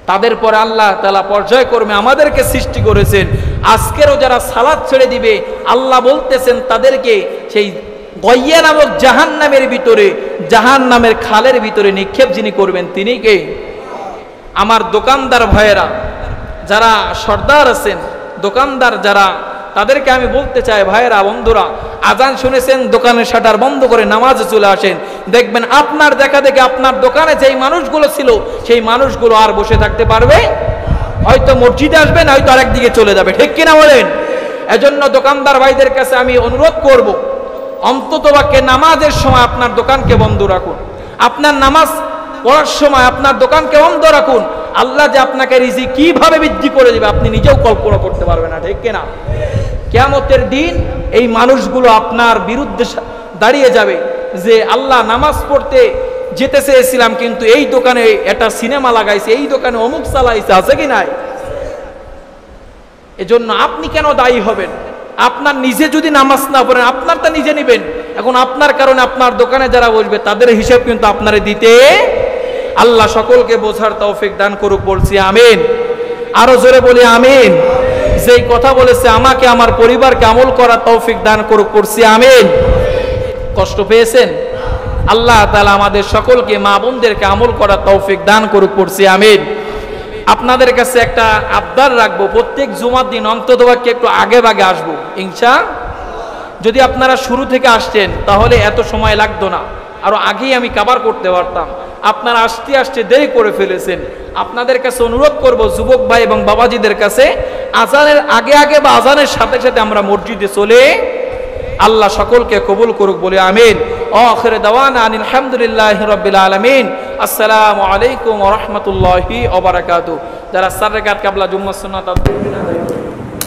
তাদের পরে আল্লাহ তাআলা পর্যায়ক্রমে আমাদেরকে সৃষ্টি করেছেন। আজকেরও যারা সালাত ছেড়ে দিবে, আল্লাহ বলতেছেন তাদেরকে সেই গায়্যা নামক জাহান্নামের ভিতরে, জাহান্নামের খালের ভিতরে নিক্ষেপ যিনি করবেন তিনি কে? আমার দোকানদার ভাইয়েরা, যারা সর্দার আছেন, দোকানদার যারা, তাদেরকে আমি বলতে চাই, ভাইয়েরা বন্ধুরা, আজান শুনেছেন, দোকানের শাটার বন্ধ করে নামাজে চলে আসেন। দেখবেন আপনার দেখা দেখে আপনার দোকানে যেই মানুষগুলো ছিল সেই মানুষগুলো আর বসে থাকতে পারবে, হয়তো মসজিদে আসবে, না হয়তো আরেকদিকে চলে যাবে। ঠিক কিনা বলেন? এজন্য দোকানদার ভাইদের কাছে আমি অনুরোধ করব, অন্ততপক্ষে নামাজের সময় আপনার দোকানকে বন্ধ রাখুন। আপনার নামাজ পড়ার সময় আপনার দোকানকে বন্ধ রাখুন। আল্লাহ যে আপনাকে রিজিক কিভাবে বৃদ্ধি করে দিবে আপনি নিজেও কল্পনা করতে পারবেন না। ঠিক কিনা? কিয়ামতের দিন এই মানুষগুলো আপনার বিরুদ্ধে দাঁড়িয়ে যাবে যে আল্লাহ, নামাজ পড়তে যেতে চেয়েছিলাম কিন্তু এই দোকানে একটা সিনেমা লাগাইছে, এই দোকানে অমুক চালাইছে, আছে কি নাই? এজন্য আপনি কেন দায়ী হবেন? আপনার নিজে যদি নামাজ না পড়েন আপনারটা নিজে নেবেন। এখন আপনার কারণে আপনার দোকানে যারা বসবে তাদের হিসাব কিন্তু আপনারে দিতে। আল্লাহ সকলকে বোঝার তৌফিক দান করুক, বলছি আমিন। আরো জোরে বলি আমিন। যেই কথা বলেছে আমাকে আমার পরিবারকে আমল করার তৌফিক দান করুক, করছি আমিন। কষ্ট পেয়েছেন? আল্লাহ তাআলা আমাদের সকলকে, মা বোনদেরকে আমল করার তৌফিক দান করুক, করছি আমিন। আপনাদের কাছে একটা আবদার রাখবো, প্রত্যেক জুমার দিন অন্ততপক্ষে একটু আগে ভাগে আসবো ইনশাআল্লাহ। যদি আপনারা শুরু থেকে আসতেন তাহলে এত সময় লাগতো না, আরো আগেই আমি কভার করতে পারতাম। আপনারা আসতে আসতে দেরি করে ফেলেছেন। আপনাদের কাছে অনুরোধ করব, যুবক ভাই এবং বাবাজিদের কাছে, আজানের আগে আগে বা আজানের সাথে সাথে আমরা মসজিদে চলে, আল্লাহ সকলকে কবুল করুক বলে আমিন। আখিরে দাওয়ানা আনিল হামদুলিল্লাহি রাব্বিল আলামিন। আসসালামু আলাইকুম ওয়া রাহমাতুল্লাহি ওয়া বারাকাতুহু। যারা 4 রাকাত কাবলা জুম্মাহ সুন্নাত